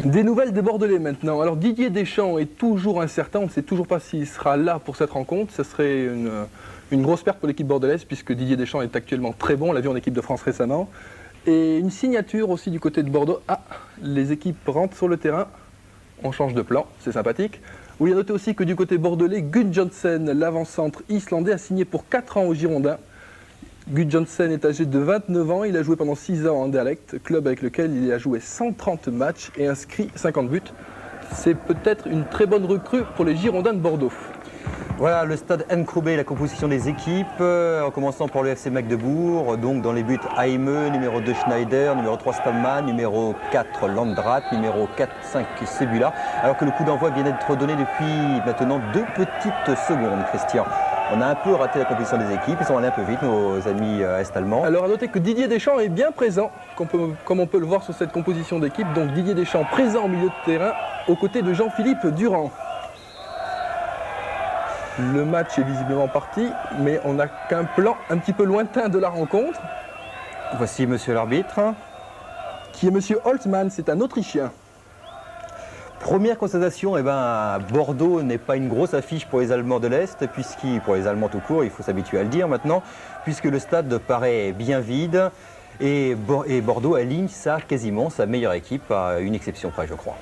Des nouvelles des Bordelais maintenant. Alors Didier Deschamps est toujours incertain, on ne sait toujours pas s'il sera là pour cette rencontre. Ce serait une grosse perte pour l'équipe bordelaise puisque Didier Deschamps est actuellement très bon, on l'a vu en équipe de France récemment. Et une signature aussi du côté de Bordeaux. Ah, les équipes rentrent sur le terrain, on change de plan, c'est sympathique. Oui, à noter aussi que du côté bordelais, Gudjohnsen, l'avant-centre islandais, a signé pour 4 ans aux Girondins. Gudjohnsen est âgé de 29 ans, il a joué pendant 6 ans en Anderlecht, club avec lequel il a joué 130 matchs et inscrit 50 buts. C'est peut-être une très bonne recrue pour les Girondins de Bordeaux. Voilà le stade Encrobé, la composition des équipes, en commençant par le FC Magdebourg, donc dans les buts Haime, numéro 2 Schneider, numéro 3 Stamman, numéro 4 Landrat, numéro 4-5 Sebula, alors que le coup d'envoi vient d'être donné depuis maintenant 2 petites secondes, Christian. On a un peu raté la composition des équipes, ils sont allés un peu vite, nos amis est-allemands. Alors à noter que Didier Deschamps est bien présent, comme on peut le voir sur cette composition d'équipe. Donc Didier Deschamps présent au milieu de terrain, aux côtés de Jean-Philippe Durand. Le match est visiblement parti, mais on n'a qu'un plan un petit peu lointain de la rencontre. Voici monsieur l'arbitre. Qui est monsieur Holtzmann, c'est un Autrichien. Première constatation, Bordeaux n'est pas une grosse affiche pour les Allemands de l'Est, pour les Allemands tout court, il faut s'habituer à le dire maintenant, puisque le stade paraît bien vide et Bordeaux aligne quasiment sa meilleure équipe, à une exception près, je crois.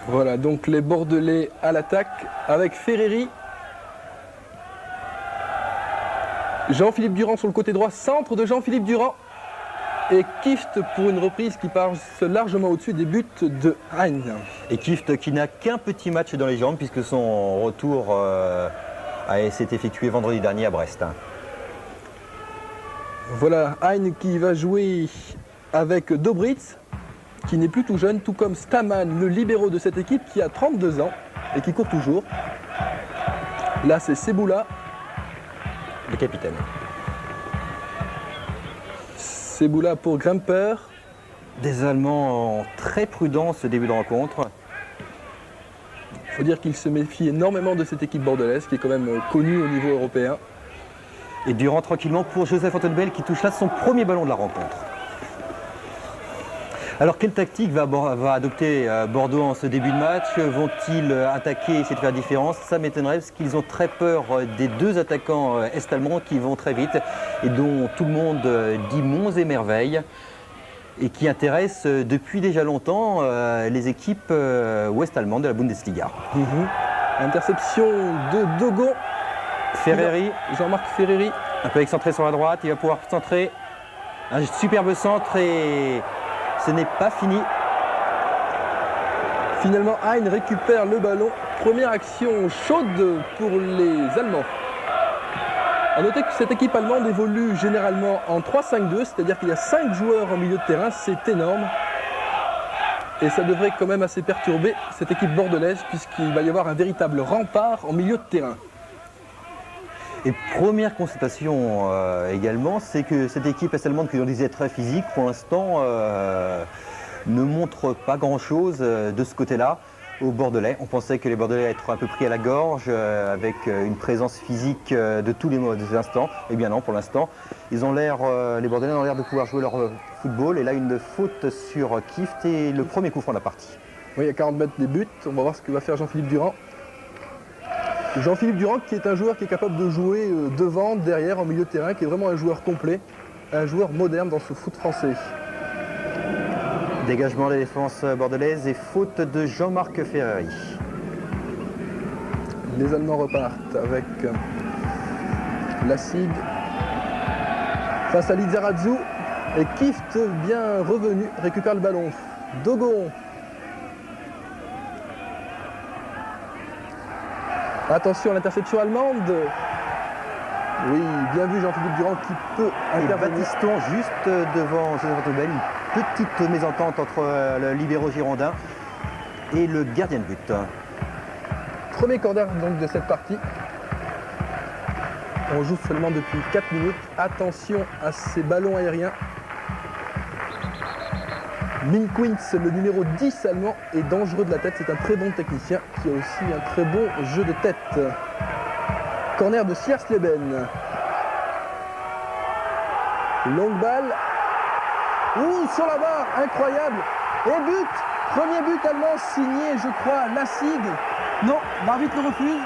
Voilà, donc les Bordelais à l'attaque avec Ferreri. Jean-Philippe Durand sur le côté droit, centre de Jean-Philippe Durand. Et Kift pour une reprise qui passe largement au-dessus des buts de Hein. Et Kift qui n'a qu'un petit match dans les jambes puisque son retour s'est effectué vendredi dernier à Brest. Voilà Hein qui va jouer avec Dobritz, qui n'est plus tout jeune, tout comme Stamman, le libéraux de cette équipe qui a 32 ans et qui court toujours. Là c'est Sebula. Le capitaine. Sebula pour Grumper. Des Allemands très prudents ce début de rencontre. Il faut dire qu'ils se méfient énormément de cette équipe bordelaise qui est quand même connue au niveau européen. Et Durand tranquillement pour Joseph Ottenbell qui touche là son premier ballon de la rencontre. Alors quelle tactique va adopter Bordeaux en ce début de match? Vont-ils attaquer et essayer de faire la différence? Ça m'étonnerait parce qu'ils ont très peur des 2 attaquants est-allemands qui vont très vite et dont tout le monde dit monts et merveilles et qui intéressent depuis déjà longtemps les équipes ouest-allemandes de la Bundesliga. Interception de Dogon. Ferreri. Jean-Marc Ferreri. Un peu excentré sur la droite, il va pouvoir centrer. Un superbe centre et ce n'est pas fini. Finalement, Hein récupère le ballon. Première action chaude pour les Allemands. A noter que cette équipe allemande évolue généralement en 3-5-2, c'est-à-dire qu'il y a 5 joueurs en milieu de terrain, c'est énorme. Et ça devrait quand même assez perturber cette équipe bordelaise, puisqu'il va y avoir un véritable rempart en milieu de terrain. Et première constatation également, c'est que cette équipe est-allemande, que l'on disait très physique, pour l'instant ne montre pas grand-chose de ce côté-là aux Bordelais. On pensait que les Bordelais allaient être un peu pris à la gorge avec une présence physique de tous les instants. Eh bien non, pour l'instant, les Bordelais ont l'air de pouvoir jouer leur football. Et là, une faute sur Kift et le premier coup franc de la partie. Oui, à 40 mètres des buts, on va voir ce que va faire Jean-Philippe Durand. Jean-Philippe Durand qui est un joueur qui est capable de jouer devant, derrière, en milieu de terrain, qui est vraiment un joueur complet, un joueur moderne dans ce foot français. Dégagement de la défense bordelaise et faute de Jean-Marc Ferreri. Les Allemands repartent avec Lassig face à Lizarazu et Kift, bien revenu, récupère le ballon. Dogon. Attention à l'interception allemande. Oui, bien vu Jean-Philippe Durand qui peut intervenir. Baptiston juste devant Joseph Ottenbell. Une petite mésentente entre le libéraux girondin et le gardien de but. Premier corner donc de cette partie. On joue seulement depuis 4 minutes. Attention à ces ballons aériens. Minkwins, le numéro 10 allemand, est dangereux de la tête. C'est un très bon technicien qui a aussi un très bon jeu de tête. Corner de Siersleben. Longue balle. Ouh, sur la barre, incroyable. Et but Premier but allemand signé, je crois, Lassig. Non, l'arbitre le refuse.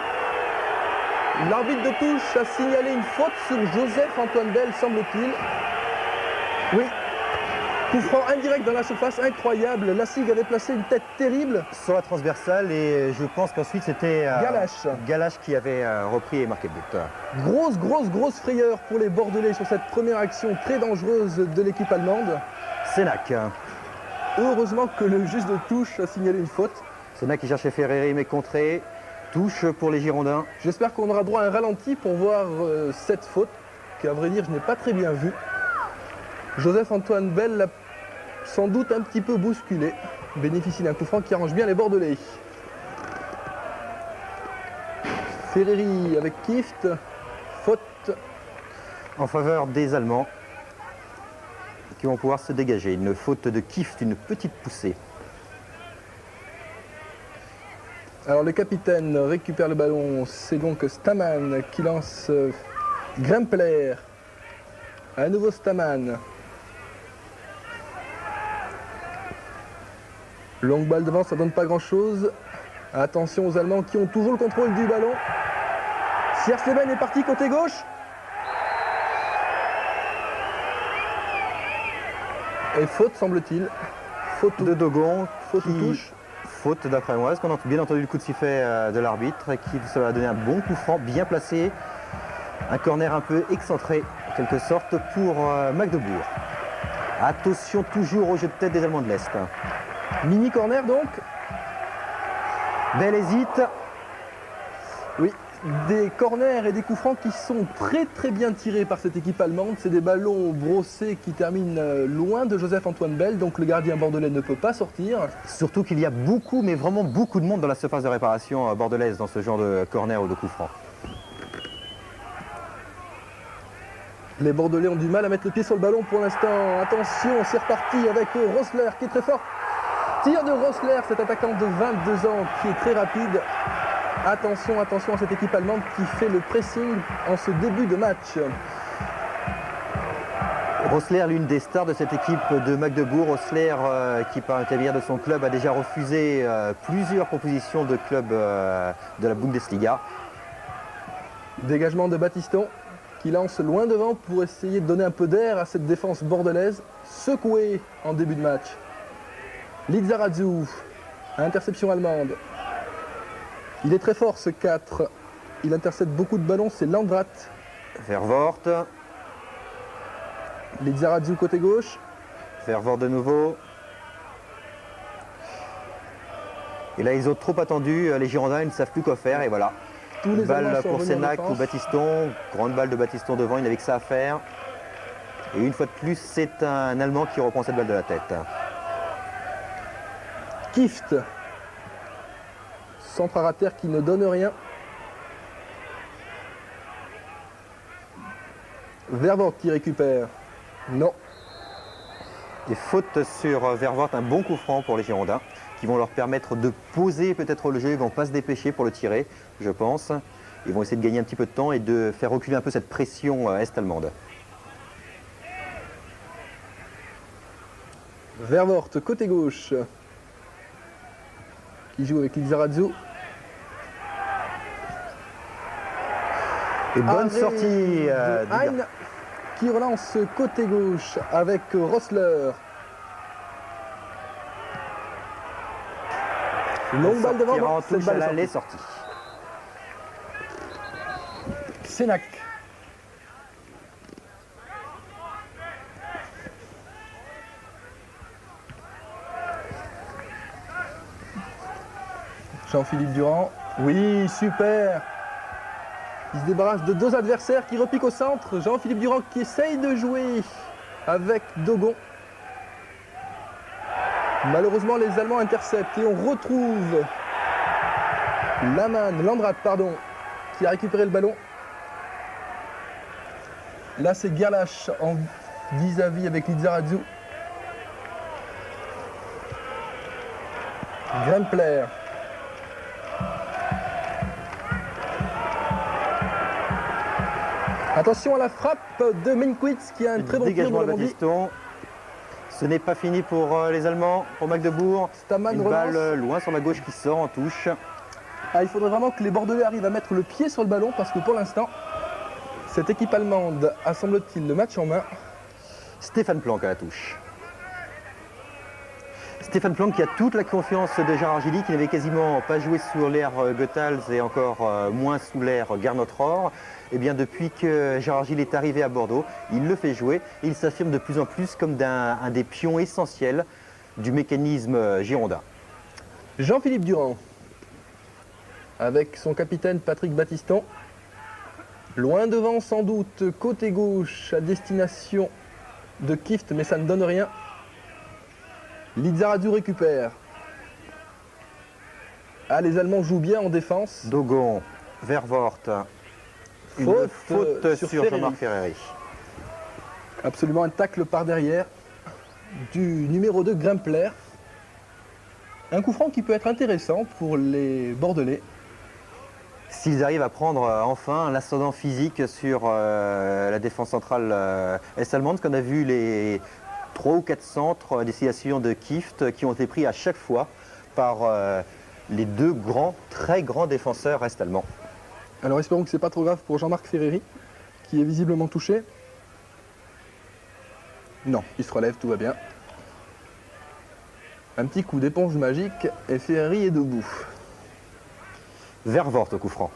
L'arbitre de touche a signalé une faute sur Joseph-Antoine Bell, semble-t-il. Oui. Coup franc indirect dans la surface, incroyable. Lassig avait placé une tête terrible. Sur la transversale et je pense qu'ensuite c'était Galache qui avait repris et marqué le but. Grosse frayeur pour les Bordelais sur cette première action très dangereuse de l'équipe allemande. Sénac. Heureusement que le juge de touche a signalé une faute. Sénac qui cherchait Ferreri mais contré. Touche pour les Girondins. J'espère qu'on aura droit à un ralenti pour voir cette faute, qu'à vrai dire je n'ai pas très bien vue. Joseph-Antoine Bell l'a sans doute un petit peu bousculé. Bénéficie d'un coup franc qui arrange bien les Bordelais. Ferreri avec Kift. Faute en faveur des Allemands qui vont pouvoir se dégager. Une faute de Kift, une petite poussée. Alors le capitaine récupère le ballon, c'est donc Staman qui lance Grempler. À nouveau Staman. Longue balle devant, ça donne pas grand chose. Attention aux Allemands qui ont toujours le contrôle du ballon. Siersleben est parti côté gauche. Et faute semble-t-il. Faute de Dogon. Faute ou touche. Faute d'après moi, est-ce qu'on a bien entendu le coup de sifflet de l'arbitre qui ça va donner un bon coup franc, bien placé. Un corner un peu excentré, en quelque sorte, pour Magdebourg. Attention toujours au jeu de tête des Allemands de l'Est. Mini corner donc. Bell hésite. Oui, des corners et des coups francs qui sont très bien tirés par cette équipe allemande. C'est des ballons brossés qui terminent loin de Joseph-Antoine Bell, donc le gardien bordelais ne peut pas sortir. Surtout qu'il y a beaucoup, mais vraiment beaucoup de monde dans la surface de réparation bordelaise dans ce genre de corner ou de coup franc. Les Bordelais ont du mal à mettre le pied sur le ballon pour l'instant. Attention, c'est reparti avec Rossler qui est très fort. Tir de Rossler, cet attaquant de 22 ans qui est très rapide. Attention à cette équipe allemande qui fait le pressing en ce début de match. Rossler, l'une des stars de cette équipe de Magdebourg. Rossler qui, par l'intermédiaire de son club, a déjà refusé plusieurs propositions de clubs de la Bundesliga. Dégagement de Battiston qui lance loin devant pour essayer de donner un peu d'air à cette défense bordelaise, secouée en début de match. Lizarazu, interception allemande. Il est très fort ce 4, il intercepte beaucoup de ballons, c'est Landrat. Vervoort. Lizarazu côté gauche. Vervoort de nouveau. Et là ils ont trop attendu, les Girondins ils ne savent plus quoi faire et voilà. Tous les balle pour Sénac ou Battiston, grande balle de Battiston devant, il n'avait que ça à faire. Et une fois de plus, c'est un Allemand qui reprend cette balle de la tête. Kift, centre à terre qui ne donne rien. Vervoort qui récupère. Non. Des fautes sur Vervoort, un bon coup franc pour les Girondins, qui vont leur permettre de poser peut-être le jeu, ils ne vont pas se dépêcher pour le tirer, je pense. Ils vont essayer de gagner un petit peu de temps et de faire reculer un peu cette pression est-allemande. Vervoort, côté gauche, qui joue avec Lizarazu. Et bonne sortie de Hein, qui relance côté gauche avec Rossler. Longue balle devant, en touche à l'aller, sortie. Sénac. Jean-Philippe Durand. Oui, super. Il se débarrasse de deux adversaires qui repiquent au centre. Jean-Philippe Durand qui essaye de jouer avec Dogon. Malheureusement, les Allemands interceptent et on retrouve Landrat, qui a récupéré le ballon. Là, c'est Gerlach en vis-à-vis avec Lizarazu. Grempler. Attention à la frappe de Minkwitz qui a un très bon tir de Battiston Ce n'est pas fini pour les Allemands, pour Magdebourg. Staman Une relance. balle loin sur la gauche qui sort en touche. Ah, il faudrait vraiment que les Bordelais arrivent à mettre le pied sur le ballon parce que pour l'instant, cette équipe allemande a, semble-t-il, le match en main. Stéphane Planck à la touche. Stéphane Planck qui a toute la confiance de Gérard Gilly, qui n'avait quasiment pas joué sur l'ère Goethals et encore moins sous l'ère Gernot-Rohr. Et bien depuis que Gérard Gilly est arrivé à Bordeaux, il le fait jouer et il s'affirme de plus en plus comme un des pions essentiels du mécanisme girondin. Jean-Philippe Durand, avec son capitaine Patrick Battiston. Loin devant sans doute, côté gauche à destination de Kieft, mais ça ne donne rien. Lizarazu récupère. Ah, les Allemands jouent bien en défense. Dogon, Vervoort, une faute sur Jean-Marc Ferreri. Absolument un tacle par derrière du numéro 2 Grimpler. Un coup franc qui peut être intéressant pour les Bordelais. S'ils arrivent à prendre enfin l'ascendant physique sur la défense centrale est-allemande, qu'on a vu les 3 ou 4 centres à destination de Kieft qui ont été pris à chaque fois par les deux très grands défenseurs est-allemands. Alors espérons que c'est pas trop grave pour Jean-Marc Ferreri, qui est visiblement touché. Non, il se relève, tout va bien. Un petit coup d'éponge magique et Ferreri est debout. Vervoort au coup franc.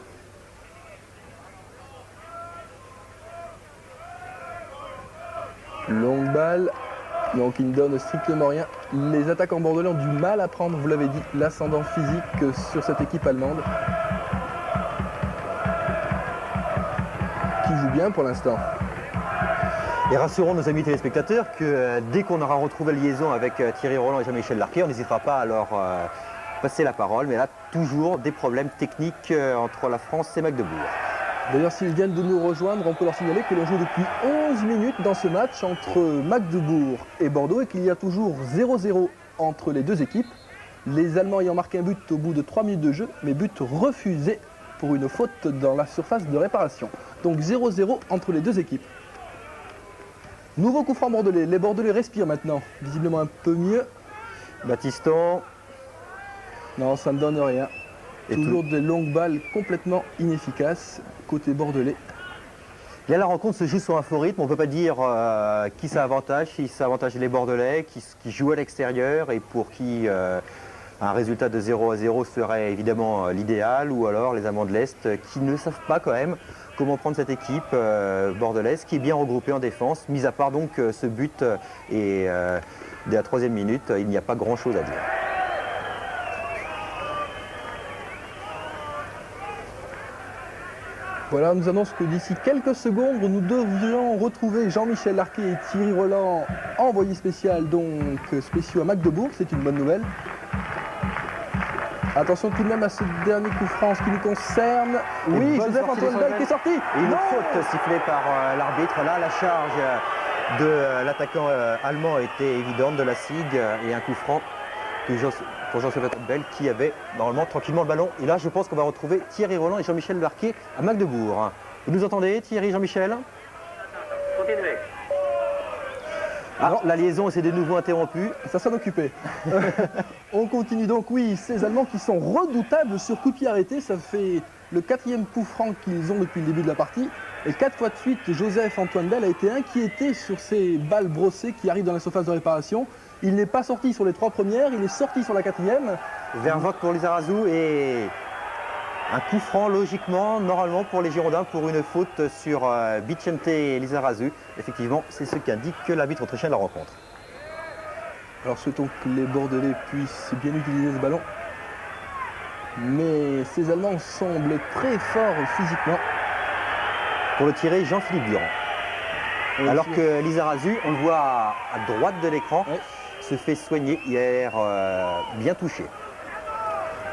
Longue balle, donc il ne donne strictement rien. Les attaquants bordelais ont du mal à prendre, vous l'avez dit, l'ascendant physique sur cette équipe allemande. Qui joue bien pour l'instant. Et rassurons nos amis téléspectateurs que dès qu'on aura retrouvé la liaison avec Thierry Roland et Jean-Michel Larquet, on n'hésitera pas à leur passer la parole. Mais là, toujours des problèmes techniques entre la France et Magdebourg. D'ailleurs, s'ils viennent de nous rejoindre, on peut leur signaler que l'on joue depuis 11 minutes dans ce match entre Magdebourg et Bordeaux et qu'il y a toujours 0-0 entre les deux équipes. Les Allemands ayant marqué un but au bout de 3 minutes de jeu, mais but refusé pour une faute dans la surface de réparation. Donc 0-0 entre les deux équipes. Nouveau coup franc bordelais. Les Bordelais respirent maintenant, visiblement un peu mieux. Battiston. Non, ça ne donne rien. Et toujours des longues balles complètement inefficaces côté bordelais. Là, la rencontre se joue sur un faux rythme. On ne peut pas dire qui ça avantage, si ça avantage les Bordelais, qui jouent à l'extérieur et pour qui un résultat de 0-0 serait évidemment l'idéal, ou alors les Allemands de l'Est qui ne savent pas quand même comment prendre cette équipe bordelaise qui est bien regroupée en défense. Mis à part donc ce but et dès la 3e minute, il n'y a pas grand-chose à dire. Voilà, on nous annonce que d'ici quelques secondes, nous devrions retrouver Jean-Michel Larquet et Thierry Roland, envoyés spécial, donc spéciaux à Magdebourg. C'est une bonne nouvelle. Attention tout de même à ce dernier coup franc en ce qui nous concerne. Oui, Joseph-Antoine Bell qui est sorti. Et une faute sifflée par l'arbitre. Là, la charge de l'attaquant allemand était évidente, de la SIG, et un coup franc pour Joseph-Antoine Bell qui avait normalement tranquillement le ballon. Et là, je pense qu'on va retrouver Thierry Roland et Jean-Michel Larquet à Magdebourg. Vous nous entendez, Thierry, Jean-Michel? Continuez. Ah, la liaison s'est de nouveau interrompue. Ça s'en occupait. On continue donc, oui, ces Allemands qui sont redoutables sur coup de pied arrêté. Ça fait le 4e coup franc qu'ils ont depuis le début de la partie. Et 4 fois de suite, Joseph-Antoine Bell a été inquiété sur ces balles brossées qui arrivent dans la surface de réparation. Il n'est pas sorti sur les 3 premières, il est sorti sur la 4e. Vervoort pour Lizarazu et un coup franc logiquement, normalement pour les Girondins pour une faute sur Vicente Lizarazu. Effectivement, c'est ce qu'indique l'arbitre autrichien de la rencontre. Alors souhaitons que les Bordelais puissent bien utiliser ce ballon. Mais ces Allemands semblent très forts physiquement. Pour le tirer, Jean-Philippe Durand. Alors que Lizarazu, on le voit à droite de l'écran, se fait soigner. Il a l'air bien touché.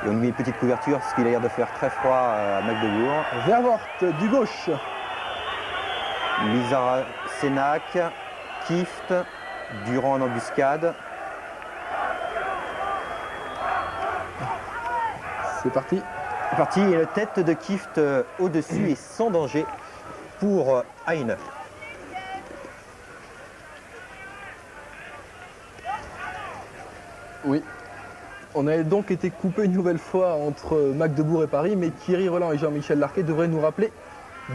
Et on lui met une petite couverture parce qu'il a l'air de faire très froid à Magdebourg. Vervoort du gauche. Sénac, Kieft, Durand en embuscade. C'est parti. C'est parti, et la tête de Kieft au-dessus et sans danger pour Heine. Oui. On a donc été coupé une nouvelle fois entre Magdebourg et Paris, mais Thierry Roland et Jean-Michel Larquet devraient nous rappeler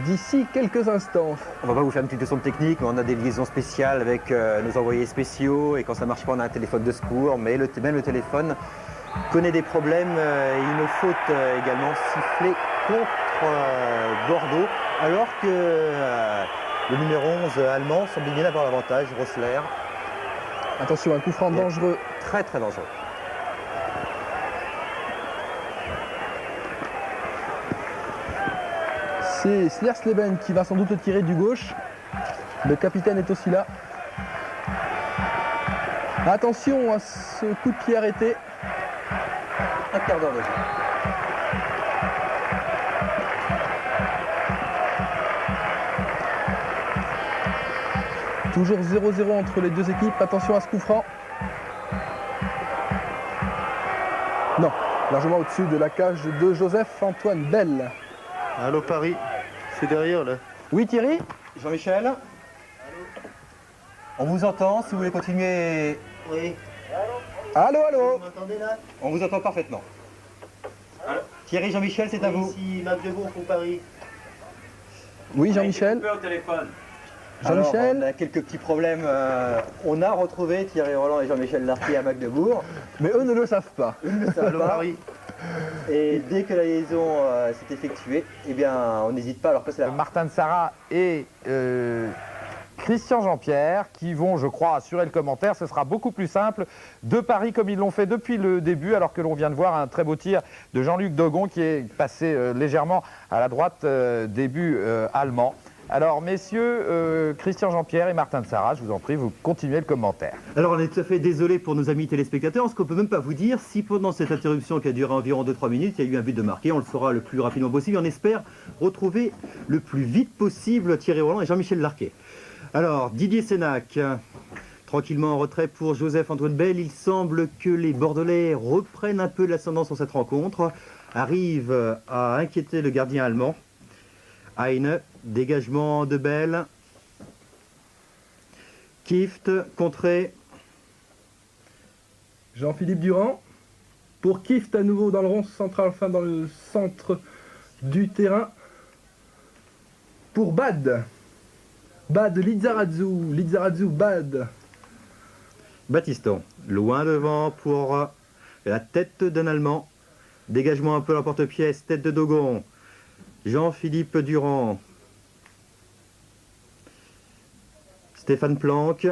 d'ici quelques instants. On va pas vous faire une petite leçon de technique, mais on a des liaisons spéciales avec nos envoyés spéciaux, et quand ça marche pas, on a un téléphone de secours, mais même le téléphone connaît des problèmes et une faute également sifflée contre Bordeaux, alors que le numéro 11 allemand semble bien avoir l'avantage, Rossler. Attention, un coup franc dangereux. Très très dangereux. C'est Slers-Leben qui va sans doute tirer du gauche. Le capitaine est aussi là. Attention à ce coup de pied arrêté. Un quart d'heure de jeu. Toujours 0-0 entre les deux équipes. Attention à ce coup franc. Non, largement au-dessus de la cage de Joseph-Antoine Bell. Allô Paris, c'est derrière là. Oui Thierry? Jean-Michel, on vous entend, si vous voulez continuer. Oui. Allô, allô? Vous m'entendez là? On vous entend parfaitement. Thierry, Jean-Michel, c'est à vous. Ici Magdebourg pour Paris. Oui Jean-Michel? Coupé au téléphone. Jean-Michel? Alors, on a quelques petits problèmes. On a retrouvé Thierry Roland et Jean-Michel Larquet à Magdebourg. Mais eux ne le savent pas. Allô Paris. Et dès que la liaison s'est effectuée, eh bien, on n'hésite pas à leur passer la main. Martin de Sarrat et Christian Jean-Pierre qui vont, je crois, assurer le commentaire. Ce sera beaucoup plus simple de Paris comme ils l'ont fait depuis le début, alors que l'on vient de voir un très beau tir de Jean-Luc Dogon qui est passé légèrement à la droite début allemand. Alors, messieurs, Christian Jean-Pierre et Martin de Sarrat, je vous en prie, vous continuez le commentaire. Alors, on est tout à fait désolé pour nos amis téléspectateurs. Ce qu'on peut même pas vous dire, si pendant cette interruption qui a duré environ 2-3 minutes, il y a eu un but de marqué, on le fera le plus rapidement possible. On espère retrouver le plus vite possible Thierry Roland et Jean-Michel Larquet. Alors, Didier Sénac, tranquillement en retrait pour Joseph-Antoine Bell. Il semble que les Bordelais reprennent un peu de l'ascendant sur cette rencontre, arrivent à inquiéter le gardien allemand. Heine, dégagement de Bell. Kift, contré. Jean-Philippe Durand. Pour Kift à nouveau dans le rond central, enfin dans le centre du pour Bad. Bad Lizarazu. Lizarazu Bad. Battiston, loin devant pour la tête d'un Allemand. Dégagement un peu à la porte-pièce, tête de Dogon. Jean-Philippe Durand. Stéphane Planck.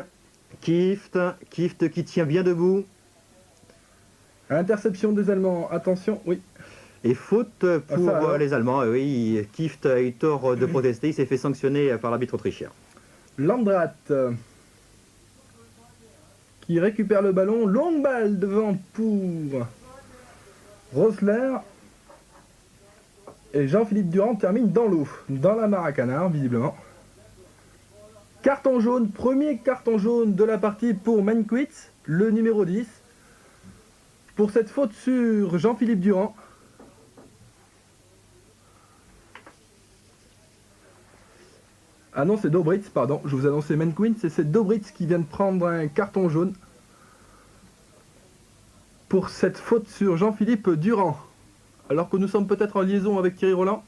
Kift qui tient bien debout. Interception des Allemands, attention, oui. Et faute pour alors. les Allemands. Oui, Kift a eu tort de protester. Il s'est fait sanctionner par l'arbitre autrichien. Landrat qui récupère le ballon. Longue balle devant pour Rossler. Et Jean-Philippe Durand termine dans l'eau, dans la mare à canard, visiblement. Carton jaune, premier carton jaune de la partie pour Mankiewicz, le numéro 10. Pour cette faute sur Jean-Philippe Durand. Ah non, c'est Dobritz, pardon, je vous annonçais Mankiewicz, et c'est Dobritz qui vient de prendre un carton jaune. Pour cette faute sur Jean-Philippe Durand. Alors que nous sommes peut-être en liaison avec Thierry Roland.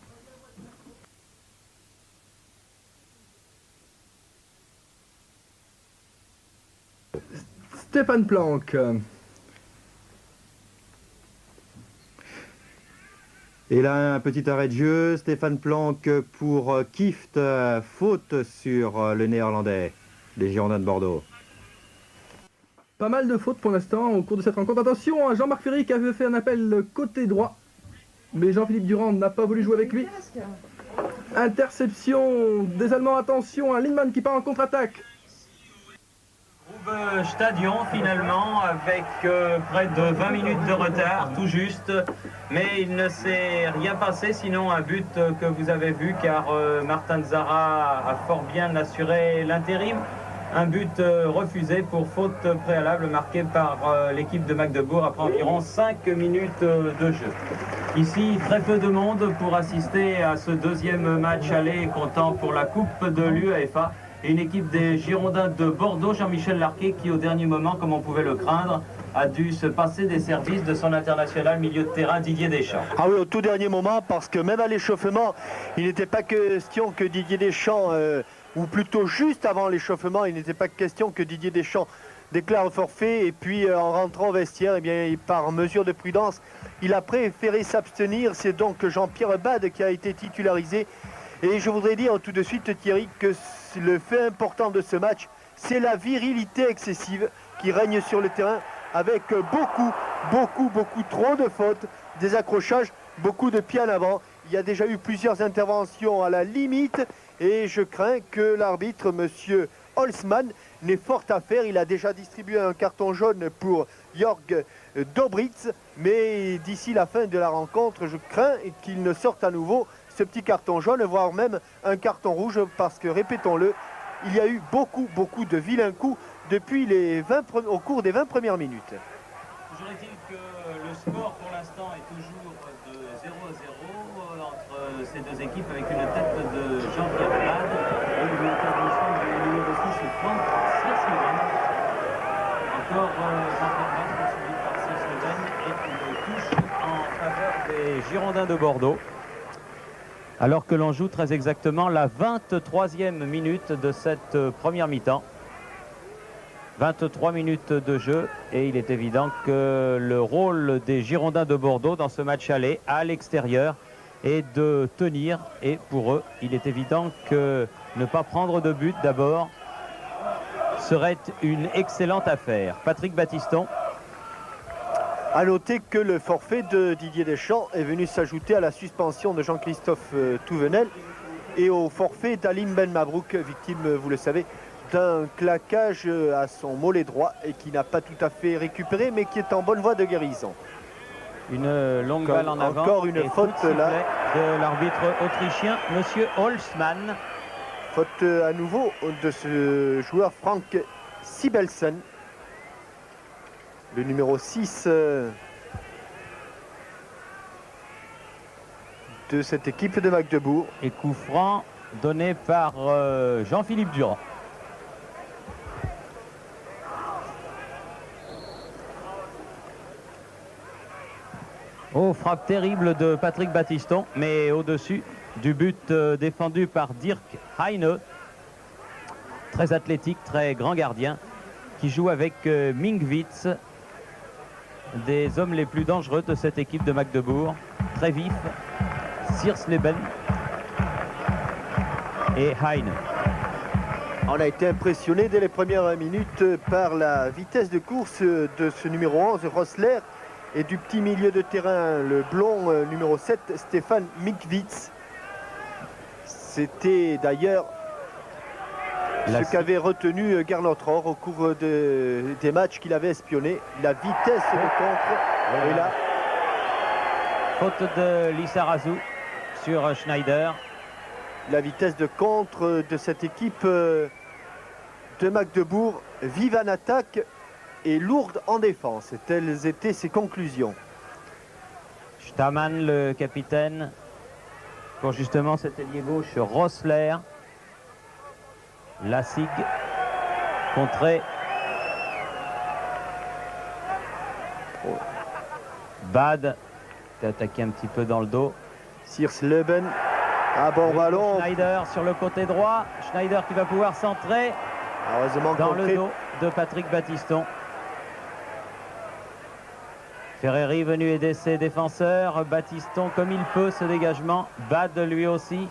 Stéphane Planck. Et là, un petit arrêt de jeu. Stéphane Planck pour Kift. Faute sur le néerlandais des Girondins de Bordeaux. Pas mal de fautes pour l'instant au cours de cette rencontre. Attention, Jean-Marc Ferry qui avait fait un appel côté droit. Mais Jean-Philippe Durand n'a pas voulu jouer avec lui. Interception des Allemands. Attention, un Lindmann qui part en contre-attaque. Stadion finalement avec près de 20 minutes de retard tout juste, mais il ne s'est rien passé sinon un but que vous avez vu car Martin Zara a fort bien assuré l'intérim. Un but refusé pour faute préalable marquée par l'équipe de Magdebourg après environ 5 minutes de jeu. Ici, très peu de monde pour assister à ce deuxième match aller comptant pour la Coupe de l'UEFA. Et une équipe des Girondins de Bordeaux, Jean-Michel Larquet, qui au dernier moment, comme on pouvait le craindre, a dû se passer des services de son international milieu de terrain Didier Deschamps. Ah oui, au tout dernier moment, parce que même à l'échauffement, il n'était pas question que Didier Deschamps, ou plutôt juste avant l'échauffement, il n'était pas question que Didier Deschamps déclare forfait. Et puis en rentrant au vestiaire, eh bien, par mesure de prudence, il a préféré s'abstenir. C'est donc Jean-Pierre Bade qui a été titularisé. Et je voudrais dire tout de suite, Thierry, que le fait important de ce match, c'est la virilité excessive qui règne sur le terrain, avec beaucoup trop de fautes, des accrochages, beaucoup de pieds en avant. Il y a déjà eu plusieurs interventions à la limite et je crains que l'arbitre, monsieur Holzmann, n'ait fort à faire. Il a déjà distribué un carton jaune pour Jörg Dobritz, mais d'ici la fin de la rencontre, je crains qu'il ne sorte à nouveau ce petit carton jaune, voire même un carton rouge, parce que, répétons-le, il y a eu beaucoup de vilains coups depuis au cours des 20 premières minutes. Toujours est-il que le score pour l'instant est toujours de 0-0 entre ces deux équipes, avec une tête de Jean-Pierre Bade et une intervention du numéro 6 Franck Seersleven. Encore Jean-Pierre Bade suivi par Seersleven et une touche en faveur des Girondins de Bordeaux. Alors que l'on joue très exactement la 23e minute de cette première mi-temps. 23 minutes de jeu et il est évident que le rôle des Girondins de Bordeaux dans ce match aller à l'extérieur est de tenir, et pour eux il est évident que ne pas prendre de but d'abord serait une excellente affaire. Patrick Battiston. A noter que le forfait de Didier Deschamps est venu s'ajouter à la suspension de Jean-Christophe Touvenel et au forfait d'Alim Ben Mabrouk, victime, vous le savez, d'un claquage à son mollet droit et qui n'a pas tout à fait récupéré, mais qui est en bonne voie de guérison. Une longue balle en avant. Encore une faute là de l'arbitre autrichien, monsieur Holzmann. Faute à nouveau de ce joueur Frank Sibelsen, le numéro 6 de cette équipe de Magdebourg. Et coup franc donné par Jean-Philippe Durand. Oh, frappe terrible de Patrick Battiston, mais au-dessus du but défendu par Dirk Heine. Très athlétique, très grand gardien, qui joue avec Mingwitz, des hommes les plus dangereux de cette équipe de Magdebourg. Très vif, Seersleven et Heine. On a été impressionné dès les premières minutes par la vitesse de course de ce numéro 11, Rossler, et du petit milieu de terrain, le blond numéro 7, Stefan Mingwitz. C'était d'ailleurs ce qu'avait retenu Gernot Rohr au cours des matchs qu'il avait espionnés. La vitesse de contre. Et là, faute de Lissarazu sur Schneider. La vitesse de contre de cette équipe de Magdebourg, vive en attaque et lourde en défense. Telles étaient ses conclusions. Stamann, le capitaine, pour justement cet ailier gauche Rossler. Lassig, contré. Bad, qui a attaqué un petit peu dans le dos. Seersleven, à bon ballon. Schneider sur le côté droit. Schneider qui va pouvoir centrer Heureusement dans contré. le dos de Patrick Battiston. Ferreri venu aider ses défenseurs. Battiston comme il peut, ce dégagement. Bad lui aussi.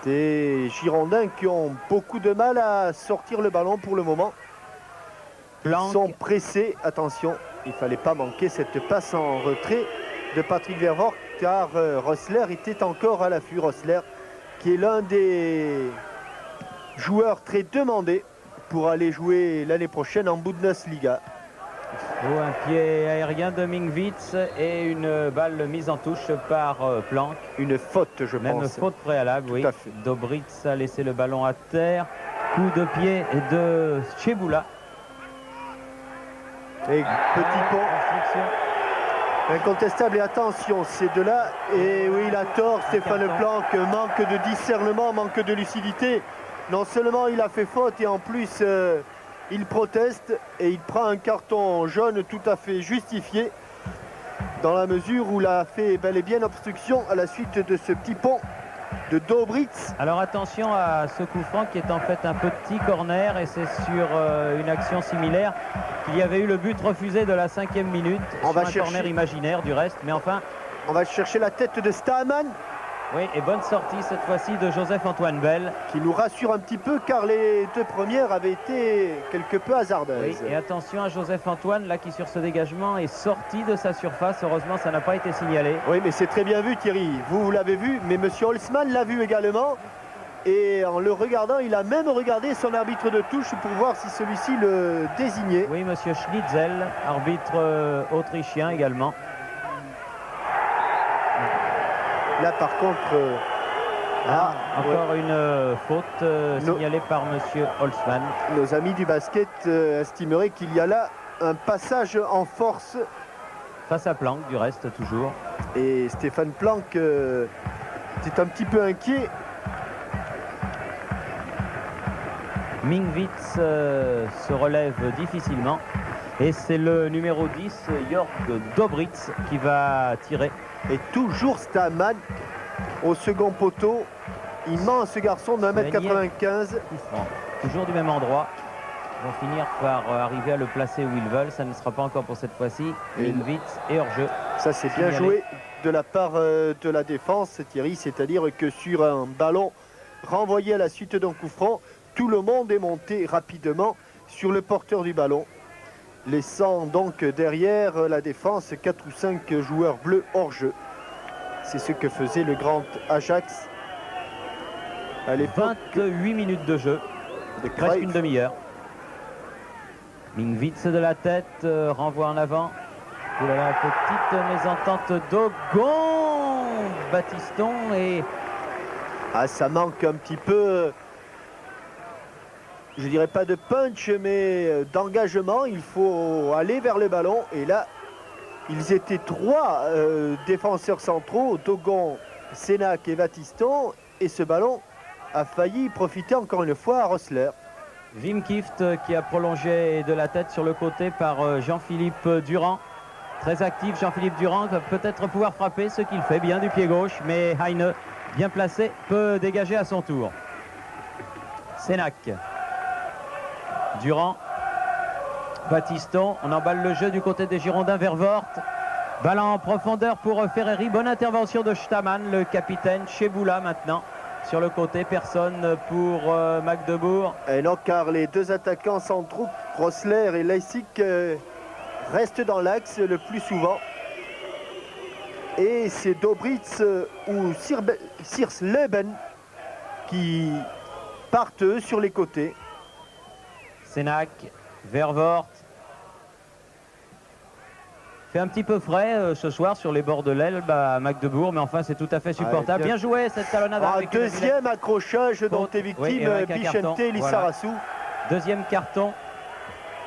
Des Girondins qui ont beaucoup de mal à sortir le ballon pour le moment. Planck. Ils sont pressés. Attention, il ne fallait pas manquer cette passe en retrait de Patrick Vervoort, car Rossler était encore à l'affût. Rossler qui est l'un des joueurs très demandés pour aller jouer l'année prochaine en Bundesliga. Oh, un pied aérien de Mingwitz et une balle mise en touche par Planck. Une faute, je Même pense. faute préalable, Tout oui. à fait. Dobritz a laissé le ballon à terre. Coup de pied de Cheboula. Et petit pont. Incontestable, et attention, ces deux-là. Et oui, il a tort, Stéphane Planck. Manque de discernement, manque de lucidité. Non seulement il a fait faute, et en plus, il proteste et il prend un carton jaune tout à fait justifié dans la mesure où il a fait bel et bien obstruction à la suite de ce petit pont de Dobritz. Alors attention à ce coup franc qui est en fait un petit corner et c'est sur une action similaire qu'il y avait eu le but refusé de la 5e minute. On va sur un corner imaginaire du reste, mais enfin... On va chercher la tête de Staman. Oui, et bonne sortie cette fois-ci de Joseph-Antoine Bell. Qui nous rassure un petit peu car les deux premières avaient été quelque peu hasardeuses. Oui, et attention à Joseph-Antoine là qui sur ce dégagement est sorti de sa surface. Heureusement ça n'a pas été signalé. Oui, mais c'est très bien vu Thierry. Vous l'avez vu, mais monsieur Holzmann l'a vu également. Et en le regardant, il a même regardé son arbitre de touche pour voir si celui-ci le désignait. Oui, monsieur Schnitzel, arbitre autrichien également. Là par contre, encore une faute signalée par monsieur Holzmann. Nos amis du basket estimeraient qu'il y a là un passage en force. Face à Planck du reste toujours. Et Stéphane Planck était un petit peu inquiet. Mingwitz se relève difficilement. Et c'est le numéro 10, Jörg Dobritz, qui va tirer. Et toujours Staman au second poteau. Immense garçon de 1m95. Toujours du même endroit. Ils vont finir par arriver à le placer où ils veulent. Ça ne sera pas encore pour cette fois-ci. Mingwitz et hors-jeu. Ça c'est bien joué de la part de la défense, Thierry. C'est-à-dire que sur un ballon renvoyé à la suite d'un coup franc, tout le monde est monté rapidement sur le porteur du ballon, laissant donc derrière la défense 4 ou 5 joueurs bleus hors jeu. C'est ce que faisait le grand Ajax à l'époque. 28 minutes de jeu, presque une demi-heure. Mingwitz de la tête, renvoie en avant. Oh là là, petite mésentente d'Ogon. Battiston et... Ah, ça manque un petit peu... Je dirais pas de punch, mais d'engagement. Il faut aller vers le ballon. Et là, ils étaient 3 défenseurs centraux, Dogon, Sénac et Battiston. Et ce ballon a failli profiter encore une fois à Rosler. Wim Kieft qui a prolongé de la tête sur le côté par Jean-Philippe Durand. Très actif, Jean-Philippe Durand va peut-être pouvoir frapper, ce qu'il fait bien du pied gauche. Mais Heine, bien placé, peut dégager à son tour. Sénac. Durand, Battiston, on emballe le jeu du côté des Girondins vers Vort. Balle en profondeur pour Ferreri. Bonne intervention de Staman, le capitaine. Cheboula maintenant sur le côté. Personne pour Magdebourg. Et non, car les deux attaquants centraux, Rosler et Leipzig, restent dans l'axe le plus souvent. Et c'est Dobritz ou Siersleben qui partent eux sur les côtés. Sénac, Vervoort. Fait un petit peu frais ce soir sur les bords de l'Elbe à Magdebourg, mais enfin c'est tout à fait supportable. Bien joué cette talonnade. Deuxième accrochage dont est victime Bichente Lissarassou. Voilà. Deuxième carton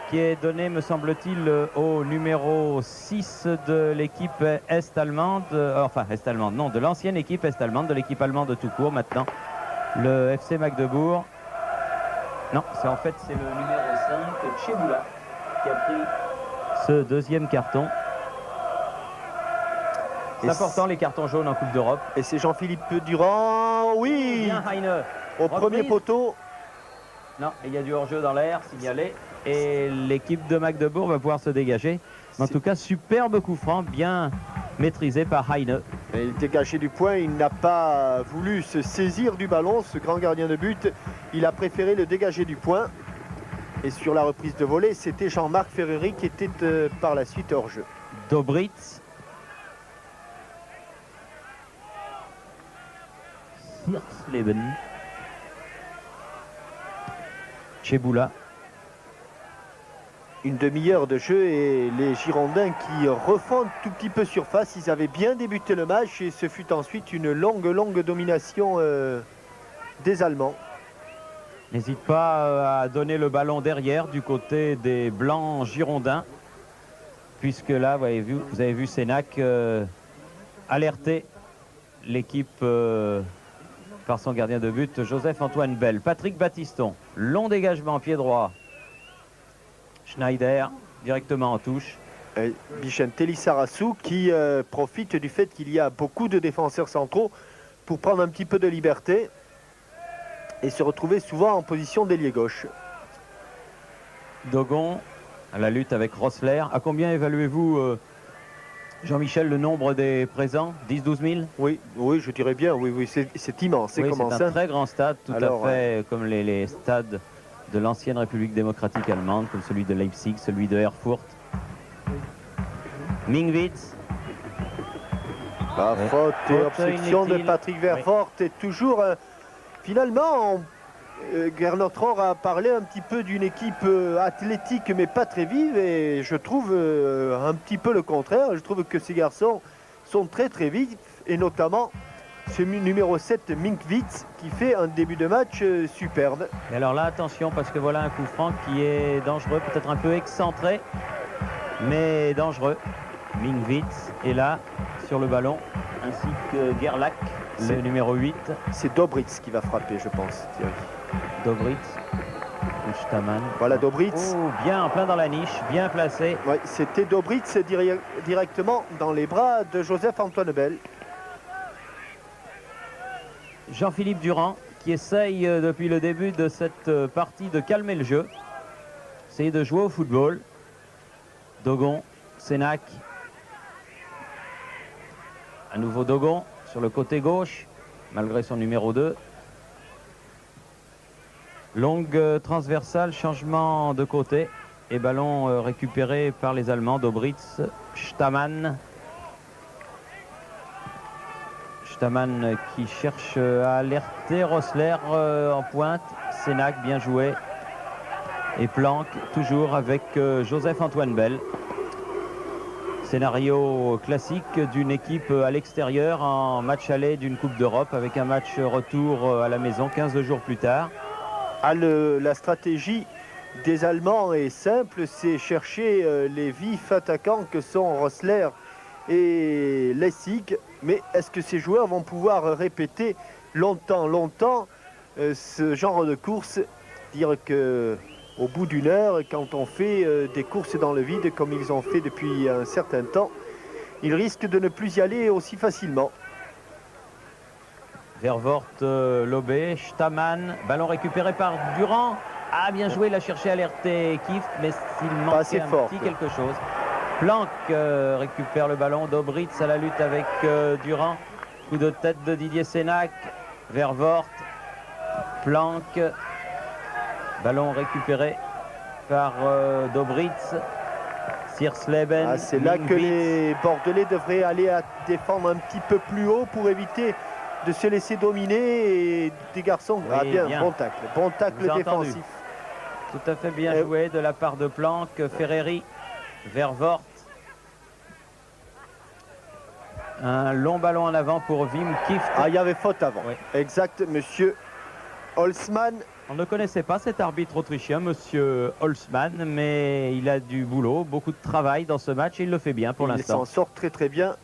qui est donné, me semble-t-il, au numéro 6 de l'équipe est-allemande, enfin est-allemande, non, de l'ancienne équipe est-allemande, de l'équipe allemande tout court maintenant, le FC Magdebourg. Non, c'est en fait c'est le numéro 5, Cheboula, qui a pris ce deuxième carton. C'est important les cartons jaunes en Coupe d'Europe. Et c'est Jean-Philippe Durand, oui, bien Heine. Au premier poteau. Non, il y a du hors-jeu dans l'air, signalé. Et l'équipe de Magdebourg va pouvoir se dégager. En tout cas, superbe coup franc, bien maîtrisé par Heine. Il était caché du point, il n'a pas voulu se saisir du ballon, ce grand gardien de but. Il a préféré le dégager du point. Et sur la reprise de volée, c'était Jean-Marc Ferreri qui était par la suite hors jeu. Dobritz. Siersleben. Cheboula. Une demi-heure de jeu et les Girondins qui refont tout petit peu surface. Ils avaient bien débuté le match et ce fut ensuite une longue domination des Allemands. N'hésite pas à donner le ballon derrière du côté des Blancs Girondins. Puisque là, vous avez vu Sénac alerter l'équipe par son gardien de but, Joseph-Antoine Bell. Patrick Battiston, long dégagement, pied droit. Schneider, directement en touche. Bichentelli Sarassou qui profite du fait qu'il y a beaucoup de défenseurs centraux pour prendre un petit peu de liberté et se retrouver souvent en position d'ailier gauche. Dogon à la lutte avec Rossler. À combien évaluez-vous, Jean-Michel, le nombre des présents? 10-12 000? Oui, oui, je dirais bien, oui, c'est immense. Oui, c'est un très grand stade, tout Alors, à fait comme les stades de l'ancienne République démocratique allemande, comme celui de Leipzig, celui de Erfurt. Mingwitz. La faute et obstruction de inutile. Patrick Vervoort est toujours... finalement, Gernot Rohr a parlé un petit peu d'une équipe athlétique mais pas très vive et je trouve un petit peu le contraire. Je trouve que ces garçons sont très très vifs et notamment ce numéro 7 Minkwitz qui fait un début de match superbe. Et alors là, attention, parce que voilà un coup franc qui est dangereux, peut-être un peu excentré, mais dangereux. Minkwitz est là, sur le ballon, ainsi que Gerlach, le numéro 8. C'est Dobritz qui va frapper, je pense, Thierry. Dobritz, Staman. Voilà Dobritz. Oh, bien en plein dans la niche, bien placé. Ouais, c'était Dobritz directement dans les bras de Joseph-Antoine Bell. Jean-Philippe Durand qui essaye depuis le début de cette partie de calmer le jeu. Essayer de jouer au football. Dogon, Sénac. À nouveau Dogon sur le côté gauche, malgré son numéro 2. Longue transversale, changement de côté. Et ballon récupéré par les Allemands, Dobritz, Staman. Staman qui cherche à alerter Rossler en pointe. Sénac, bien joué. Et Planck, toujours avec Joseph-Antoine Bell. Scénario classique d'une équipe à l'extérieur en match aller d'une Coupe d'Europe avec un match retour à la maison 15 jours plus tard. La stratégie des Allemands est simple, c'est chercher les vifs attaquants que sont Rossler et Lessig. Mais est-ce que ces joueurs vont pouvoir répéter longtemps ce genre de course? Dire que au bout d'une heure, quand on fait des courses dans le vide comme ils ont fait depuis un certain temps, ils risquent de ne plus y aller aussi facilement. Vervoort lobé, Staman, ballon récupéré par Durand. Ah, bien joué, il a cherché à alerter Kieft, mais il manquait un petit quelque chose. Planck récupère le ballon, Dobritz à la lutte avec Durand. Coup de tête de Didier Sénac, Vervoort, Planck. Ballon récupéré par Dobritz, Siersleben. Ah, c'est là que les Bordelais devraient aller à défendre un petit peu plus haut pour éviter de se laisser dominer. Et des garçons, oui, bien. Bon tacle défensif. Tout à fait bien joué de la part de Planck, Ferreri, Vervoort. Un long ballon en avant pour Wim Kieft. Ah, il y avait faute avant. Oui. Exact, monsieur Holzmann. On ne connaissait pas cet arbitre autrichien, monsieur Holzmann, mais il a du boulot, beaucoup de travail dans ce match et il le fait bien pour l'instant. Il s'en sort très très bien.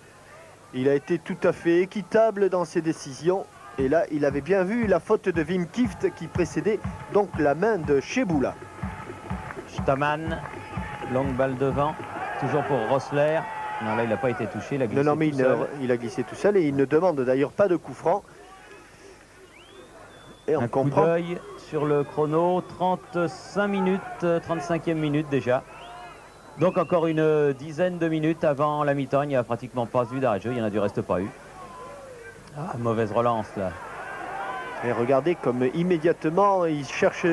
Il a été tout à fait équitable dans ses décisions. Et là, il avait bien vu la faute de Wim Kieft qui précédait donc la main de Cheboula. Staman, longue balle devant, toujours pour Rossler. Non, là, il n'a pas été touché, il a glissé tout seul. Il a glissé tout seul et il ne demande d'ailleurs pas de coup franc. Et on comprend. Coup d'œil sur le chrono, 35 minutes, 35e minute déjà. Donc encore une dizaine de minutes avant la mi-temps, il n'y a pratiquement pas eu d'arrêt de jeu, il n'y en a du reste pas eu. Ah, mauvaise relance là. Et regardez comme immédiatement il cherche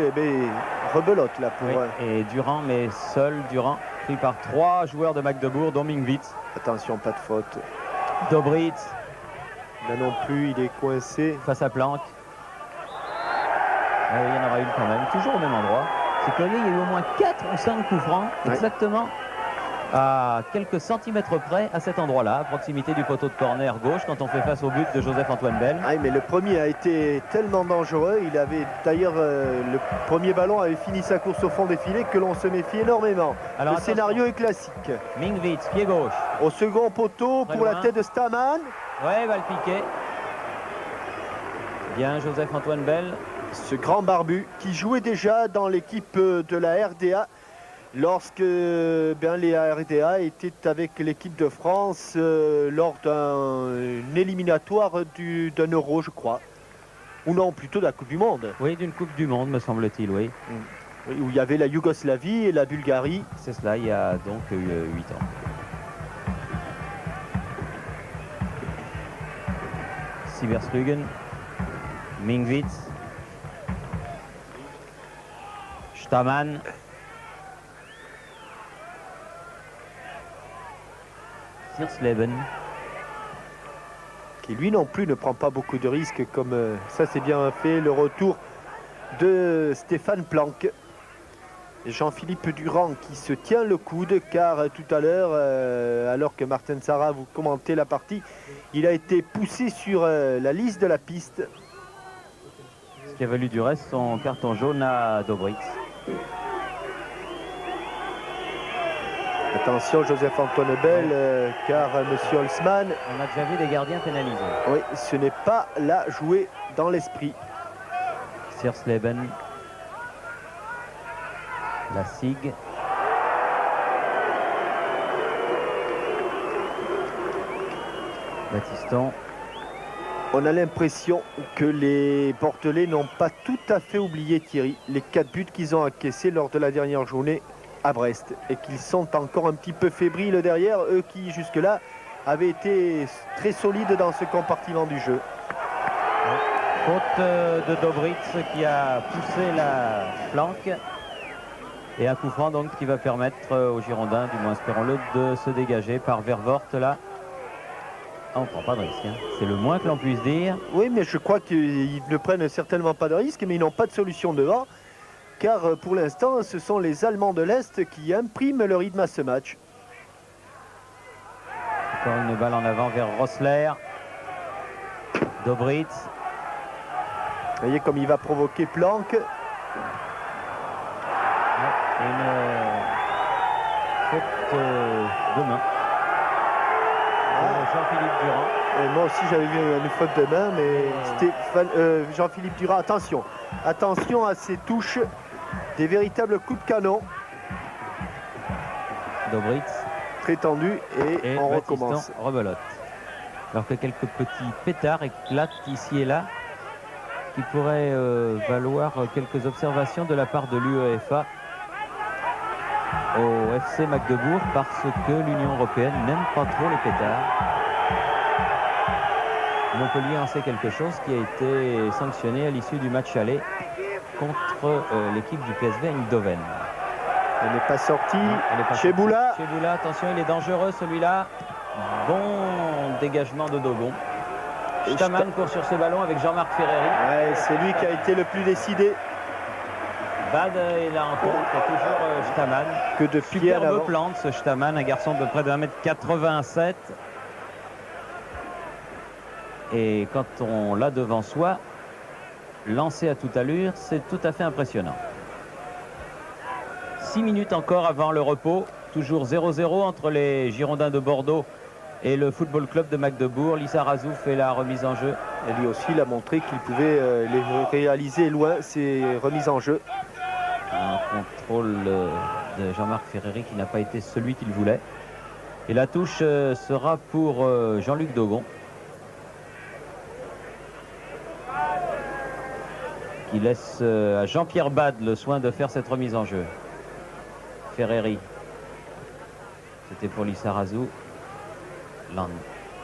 rebelote là pour... Oui, et Durand, mais seul Durand, pris par 3 joueurs de Magdebourg, dont Mingwitz. Attention, pas de faute. Dobritz. Là non plus, il est coincé. Face à Planck. Ah, il y en aura une quand même, toujours au même endroit. C'est qu'il y a eu au moins 4 ou 5 coups francs, exactement à quelques centimètres près à cet endroit-là, à proximité du poteau de corner gauche, quand on fait face au but de Joseph-Antoine Bell. Ah, mais le premier a été tellement dangereux. Il avait d'ailleurs, le premier ballon avait fini sa course au fond des filets que l'on se méfie énormément. Alors, le scénario est classique. Mingwitz, pied gauche. Au second poteau pour la tête de Staman. Ouais, balle piquée. Bien, Joseph-Antoine Bell. Ce grand barbu qui jouait déjà dans l'équipe de la RDA lorsque les RDA étaient avec l'équipe de France lors d'un éliminatoire d'un Euro, je crois. Ou non, plutôt de la Coupe du Monde. Oui, d'une Coupe du Monde, me semble-t-il, oui. Oui, où il y avait la Yougoslavie et la Bulgarie. C'est cela, il y a donc 8 ans. Sieverslugen, Mingwitz, Stamann, Siersleben, qui lui non plus ne prend pas beaucoup de risques, comme ça c'est bien fait, le retour de Stéphane Planck. Jean-Philippe Durand qui se tient le coude, car tout à l'heure, alors que Martin Zara vous commentez la partie, il a été poussé sur la liste de la piste. Ce qui a valu du reste son carton jaune à Dobritz. Attention Joseph Antoine Bell, car Monsieur Holzmann... On a déjà vu des gardiens pénalisés. Oui, ce n'est pas là joué dans l'esprit. Siersleben, la SIG. Baptiston. On a l'impression que les Bordelais n'ont pas tout à fait oublié, Thierry, les 4 buts qu'ils ont encaissés lors de la dernière journée à Brest, et qu'ils sont encore un petit peu fébriles derrière, eux qui jusque-là avaient été très solides dans ce compartiment du jeu. Faute de Dobritz qui a poussé la flanque, et un coup franc donc qui va permettre aux Girondins, du moins espérons-le, de se dégager par Vervoort là. Ah, on ne prend pas de risque, hein. C'est le moins que l'on puisse dire. Oui, mais je crois qu'ils ne prennent certainement pas de risque, mais ils n'ont pas de solution devant, car pour l'instant, ce sont les Allemands de l'Est qui impriment le rythme à ce match. Encore une balle en avant vers Rossler. Dobritz. Vous voyez comme il va provoquer Planck. Une faute de main. Jean-Philippe Durand. Et moi aussi j'avais vu une faute de main, mais Jean-Philippe Durand, attention. Attention à ces touches, des véritables coups de canon. Dobritz. Très tendu et on recommence. Rebelote. Alors que quelques petits pétards éclatent ici et là, qui pourraient valoir quelques observations de la part de l'UEFA au FC Magdebourg, parce que l'Union européenne n'aime pas trop les pétards. Montpellier en sait quelque chose, qui a été sanctionné à l'issue du match aller contre l'équipe du PSV Eindhoven. Elle n'est pas sortie. Chez Boula. Chez Boula, attention, il est dangereux celui-là. Bon dégagement de Dogon. Stamann court sur ce ballon avec Jean-Marc Ferreri. Ouais, c'est lui qui a été le plus décidé. Bad est là en contre, toujours Stamann. Que de pied à l'avant. Superbe plante ce Stamann, un garçon de près de 1m87. Et quand on l'a devant soi, lancé à toute allure, c'est tout à fait impressionnant. 6 minutes encore avant le repos, toujours 0-0 entre les Girondins de Bordeaux et le Football Club de Magdebourg. Lissarazu fait la remise en jeu. Et lui aussi, il a montré qu'il pouvait les réaliser loin, ces remises en jeu. Un contrôle de Jean-Marc Ferreri qui n'a pas été celui qu'il voulait. Et la touche sera pour Jean-Luc Dogon, qui laisse à Jean-Pierre Bad le soin de faire cette remise en jeu. Ferreri. C'était pour Lissarazu.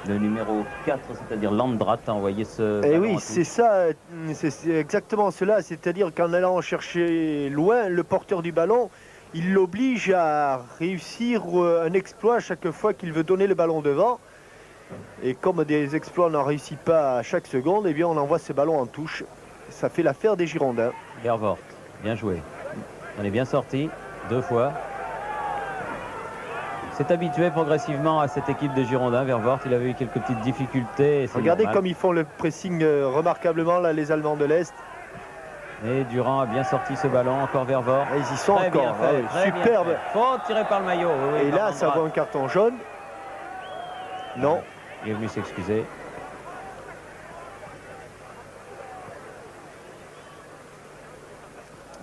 Le numéro 4, c'est-à-dire Landrat, a envoyé ce... Et oui, c'est ça, c'est exactement cela. C'est-à-dire qu'en allant chercher loin le porteur du ballon, il l'oblige à réussir un exploit chaque fois qu'il veut donner le ballon devant. Et comme des exploits n'en réussit pas à chaque seconde, eh bien on envoie ce ballon en touche. Ça fait l'affaire des Girondins. Vervoort, bien joué. On est bien sorti, 2 fois. C'est habitué progressivement à cette équipe des Girondins. Vervoort, il avait eu quelques petites difficultés. Regardez comme ils font le pressing remarquablement, là, les Allemands de l'Est. Et Durand a bien sorti ce ballon, encore Vervoort. Et ils y sont très encore, bien fait, très superbe. bien fait. Faute tirée par le maillot. Oui, et là, ça vaut un carton jaune. Non. Il est venu s'excuser.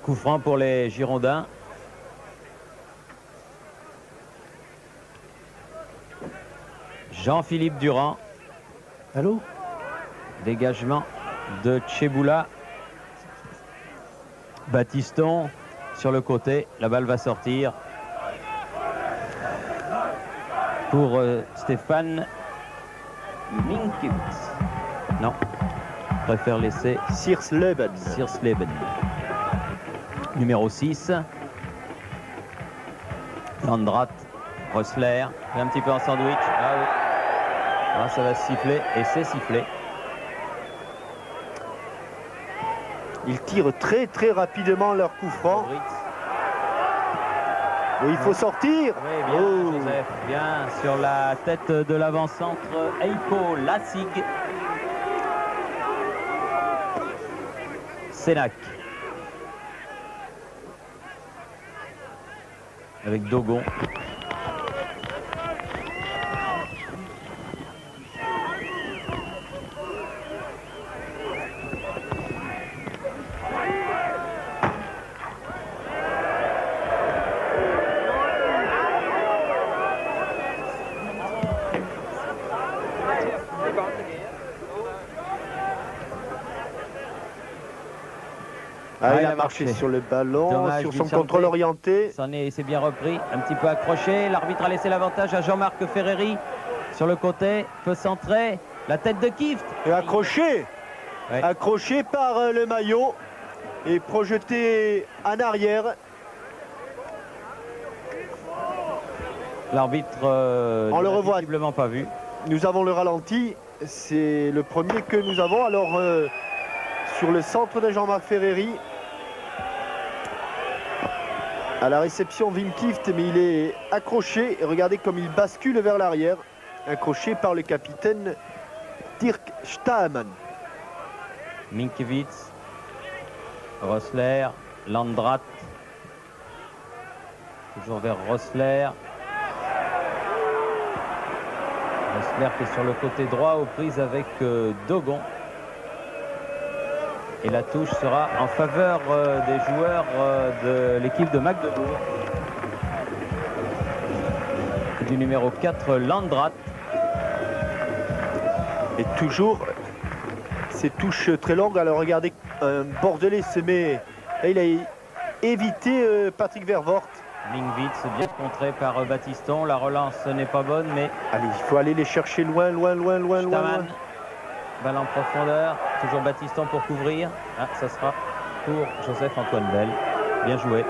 Coup franc pour les Girondins. Jean-Philippe Durand. Allô? Dégagement de Tcheboula. Battiston sur le côté. La balle va sortir pour Stéphane Minkiewicz. Non, préfère laisser Siersleben. Siersleben. Numéro 6. Landrat, Rössler, un petit peu en sandwich. Ah oui. Ah, ça va siffler et c'est sifflé. Ils tirent très très rapidement leur coup franc. Oui, il faut sortir. Oui, bien, Joseph. Bien sur la tête de l'avant-centre Eiko Lassig. Sénac. Avec Dogon. Ah, il a marché sur le ballon, dommage, sur son Vicente. contrôle orienté. C'est bien repris, un petit peu accroché. L'arbitre a laissé l'avantage à Jean-Marc Ferreri. Sur le côté, peut centrer. La tête de Kieft. Et accroché. Ouais. Accroché par le maillot et projeté en arrière. L'arbitre On le revoit. visiblement pas vu. Nous avons le ralenti. C'est le premier que nous avons. Alors, sur le centre de Jean-Marc Ferreri. À la réception, Wim Kieft, mais il est accroché. Et regardez comme il bascule vers l'arrière. Accroché par le capitaine Dirk Stahmann. Minkiewicz, Rössler, Landrat. Toujours vers Rössler. Rössler qui est sur le côté droit aux prises avec Dogon. Et la touche sera en faveur des joueurs de l'équipe de Magdebourg. Du numéro 4, Landrat. Et toujours ces touches très longues. Alors regardez, un Bordelais se met. Là, il a évité Patrick Vervoort. Minkiewicz bien contré par Battiston. La relance n'est pas bonne, mais Allez, il faut aller les chercher loin, loin, loin, loin, loin. Staman. Balle en profondeur. Toujours Battiston pour couvrir. Ah, ça sera pour Joseph-Antoine Bell. Bien joué.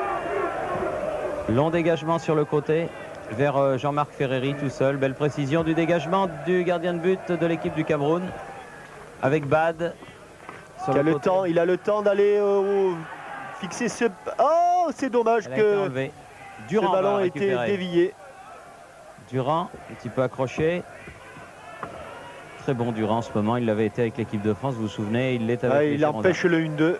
Long dégagement sur le côté vers Jean-Marc Ferreri tout seul. Belle précision du dégagement du gardien de but de l'équipe du Cameroun. Avec Bad. Sur le côté. Il a le temps d'aller fixer ce... Oh, c'est dommage Elle a été que enlevée. ce Durand ballon va a été récupérer. dévié. Durand, un petit peu accroché. Très bon Durand en ce moment. Il l'avait été avec l'équipe de France, vous vous souvenez. Il l'est avec les Il Girondins. empêche le 1-2.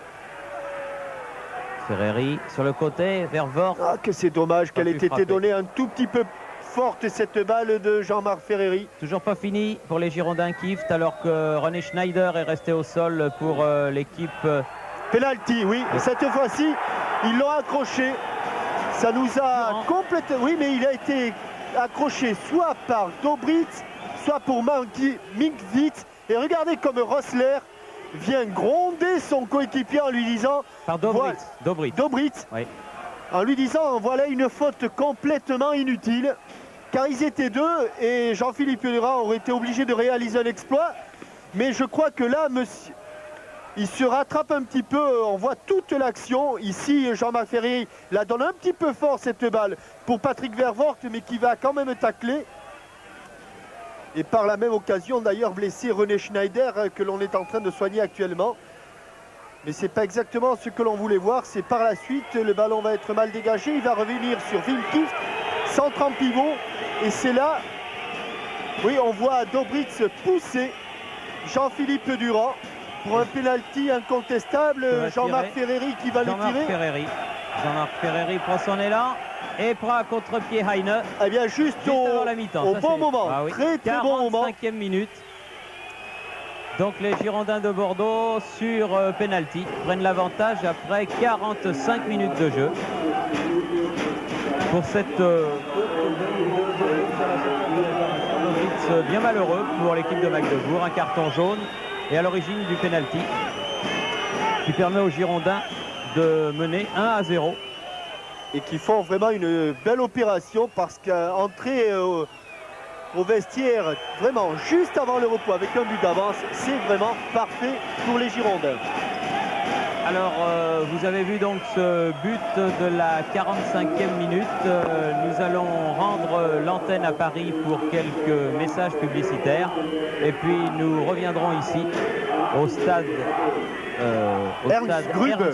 Ferreri sur le côté, Vervoort. Ah, que c'est dommage qu'elle ait été frappé. donnée un tout petit peu forte, cette balle de Jean-Marc Ferreri. Toujours pas fini pour les Girondins Kieft, alors que René Schneider est resté au sol pour l'équipe. Penalty, oui. Et cette fois-ci, ils l'ont accroché. Ça nous a complètement... Oui, mais il a été accroché soit par Dobritz, soit pour Minkiewicz. Et regardez comme Rössler vient gronder son coéquipier en lui disant... Par Dobritz. Voilà, Dobritz. Oui. En lui disant, voilà une faute complètement inutile. Car ils étaient deux et Jean-Philippe Durand aurait été obligé de réaliser un exploit. Mais je crois que là, monsieur... il se rattrape un petit peu, on voit toute l'action. Ici, Jean-Marc Ferreri la donne un petit peu fort cette balle pour Patrick Vervoort, mais qui va quand même tacler. Et par la même occasion, d'ailleurs, blesser René Schneider, que l'on est en train de soigner actuellement. Mais c'est pas exactement ce que l'on voulait voir. C'est par la suite, le ballon va être mal dégagé. Il va revenir sur Wim Kieft, centre en pivot. Et c'est là, oui, on voit Dobritz pousser Jean-Philippe Durand. Pour un pénalty incontestable, Jean-Marc Ferreri qui va le tirer. Jean-Marc Ferreri prend son élan et prend à contre-pied Heine. Eh bien, juste avant la mi-temps. au bon moment, ah, oui. très très bon moment. 45e minute. Donc les Girondins de Bordeaux sur pénalty prennent l'avantage après 45 minutes de jeu. Pour cette bien malheureux pour l'équipe de Magdebourg. Un carton jaune et à l'origine du pénalty qui permet aux Girondins de mener 1-0. Et qui font vraiment une belle opération parce qu'entrer au vestiaire vraiment juste avant le repos avec un but d'avance, c'est vraiment parfait pour les Girondins. Alors, vous avez vu donc ce but de la 45e minute. Nous allons rendre l'antenne à Paris pour quelques messages publicitaires. Et puis, nous reviendrons ici au stade Ernst Grube,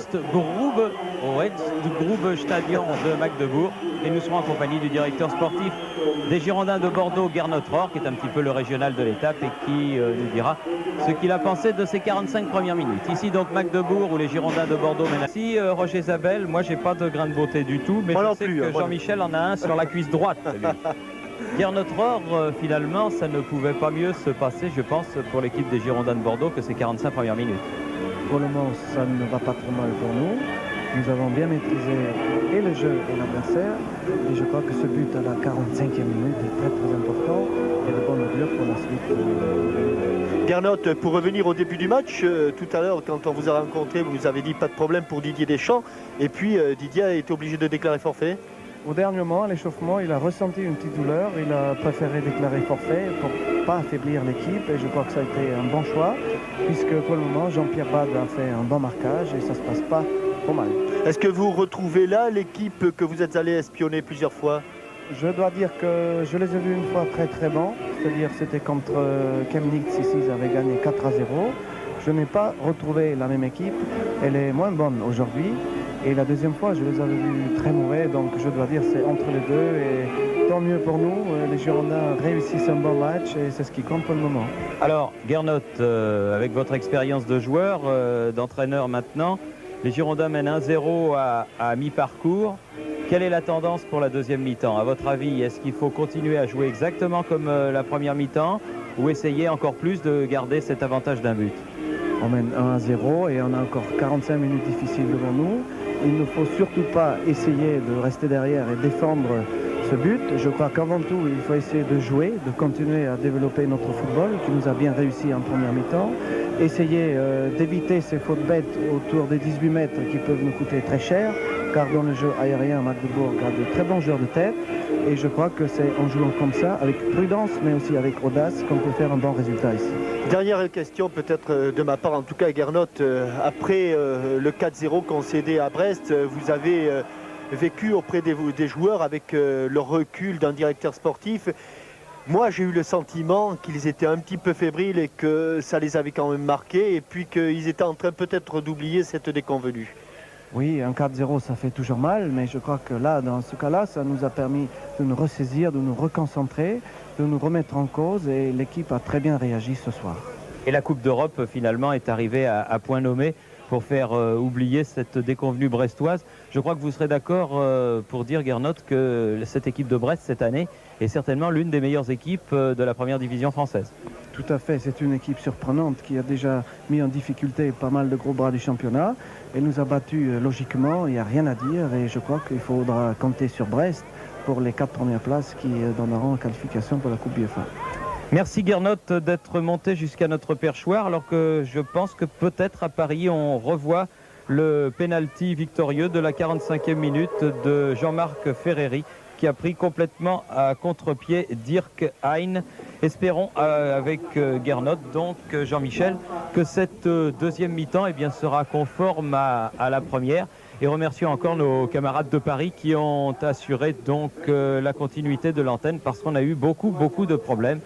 au Ernst Grube Stadion de Magdebourg. Et nous serons en compagnie du directeur sportif des Girondins de Bordeaux, Gernot Rohr, qui est un petit peu le régional de l'étape et qui nous dira ce qu'il a pensé de ces 45 premières minutes. Ici donc Magdebourg où les Girondins de Bordeaux mènent. Ici Roger Zabel, moi j'ai pas de grain de beauté du tout, mais je sais que Jean-Michel en a un sur la cuisse droite. Gernot Rohr, finalement, ça ne pouvait pas mieux se passer, je pense, pour l'équipe des Girondins de Bordeaux que ces 45 premières minutes. Pour le moment, ça ne va pas trop mal pour nous. Nous avons bien maîtrisé et le jeu et l'adversaire. Et je crois que ce but à la 45e minute est très très important et de bonne augure pour la suite. Gernot, pour revenir au début du match, tout à l'heure, quand on vous a rencontré, vous nous avez dit pas de problème pour Didier Deschamps. Et puis Didier a été obligé de déclarer forfait. Au dernier moment, à l'échauffement, il a ressenti une petite douleur. Il a préféré déclarer forfait pour ne pas affaiblir l'équipe. Et je crois que ça a été un bon choix, puisque pour le moment, Jean-Pierre Bade a fait un bon marquage et ça ne se passe pas trop mal. Est-ce que vous retrouvez là l'équipe que vous êtes allé espionner plusieurs fois? Je dois dire que je les ai vus une fois très très bons. C'est-à-dire c'était contre Chemnitz ici, ils avaient gagné 4-0. Je n'ai pas retrouvé la même équipe. Elle est moins bonne aujourd'hui. Et la deuxième fois, je les avais vus très mauvais, donc je dois dire c'est entre les deux et tant mieux pour nous. Les Girondins réussissent un bon match et c'est ce qui compte pour le moment. Alors, Gernot, avec votre expérience de joueur, d'entraîneur maintenant, les Girondins mènent 1-0 à mi-parcours. Quelle est la tendance pour la deuxième mi-temps? À votre avis, est-ce qu'il faut continuer à jouer exactement comme la première mi-temps ou essayer encore plus de garder cet avantage d'un but? On mène 1-0 et on a encore 45 minutes difficiles devant nous. Il ne faut surtout pas essayer de rester derrière et défendre ce but. Je crois qu'avant tout, il faut essayer de jouer, de continuer à développer notre football qui nous a bien réussi en première mi-temps. Essayer d'éviter ces fautes bêtes autour des 18 mètres qui peuvent nous coûter très cher, car dans le jeu aérien, Magdebourg a de très bons joueurs de tête. Et je crois que c'est en jouant comme ça, avec prudence, mais aussi avec audace, qu'on peut faire un bon résultat ici. Dernière question peut-être de ma part, en tout cas Gernot, après le 4-0 concédé à Brest, vous avez vécu auprès des joueurs avec le recul d'un directeur sportif. Moi j'ai eu le sentiment qu'ils étaient un petit peu fébriles et que ça les avait quand même marqués et puis qu'ils étaient en train peut-être d'oublier cette déconvenue. Oui, un 4-0 ça fait toujours mal, mais je crois que là, dans ce cas-là, ça nous a permis de nous ressaisir, de nous reconcentrer, de nous remettre en cause et l'équipe a très bien réagi ce soir. Et la Coupe d'Europe finalement est arrivée à point nommé pour faire oublier cette déconvenue brestoise. Je crois que vous serez d'accord pour dire, Gernot, que cette équipe de Brest cette année est certainement l'une des meilleures équipes de la première division française. Tout à fait, c'est une équipe surprenante qui a déjà mis en difficulté pas mal de gros bras du championnat. Elle nous a battus logiquement, il n'y a rien à dire et je crois qu'il faudra compter sur Brest pour les 4 premières places qui donneront la qualification pour la Coupe UEFA. Merci Gernot d'être monté jusqu'à notre perchoir alors que je pense que peut-être à Paris on revoit le penalty victorieux de la 45e minute de Jean-Marc Ferreri qui a pris complètement à contre-pied Dirk Hein. Espérons avec Gernot, donc Jean-Michel, que cette deuxième mi-temps sera conforme à la première. Et remercions encore nos camarades de Paris qui ont assuré donc la continuité de l'antenne parce qu'on a eu beaucoup de problèmes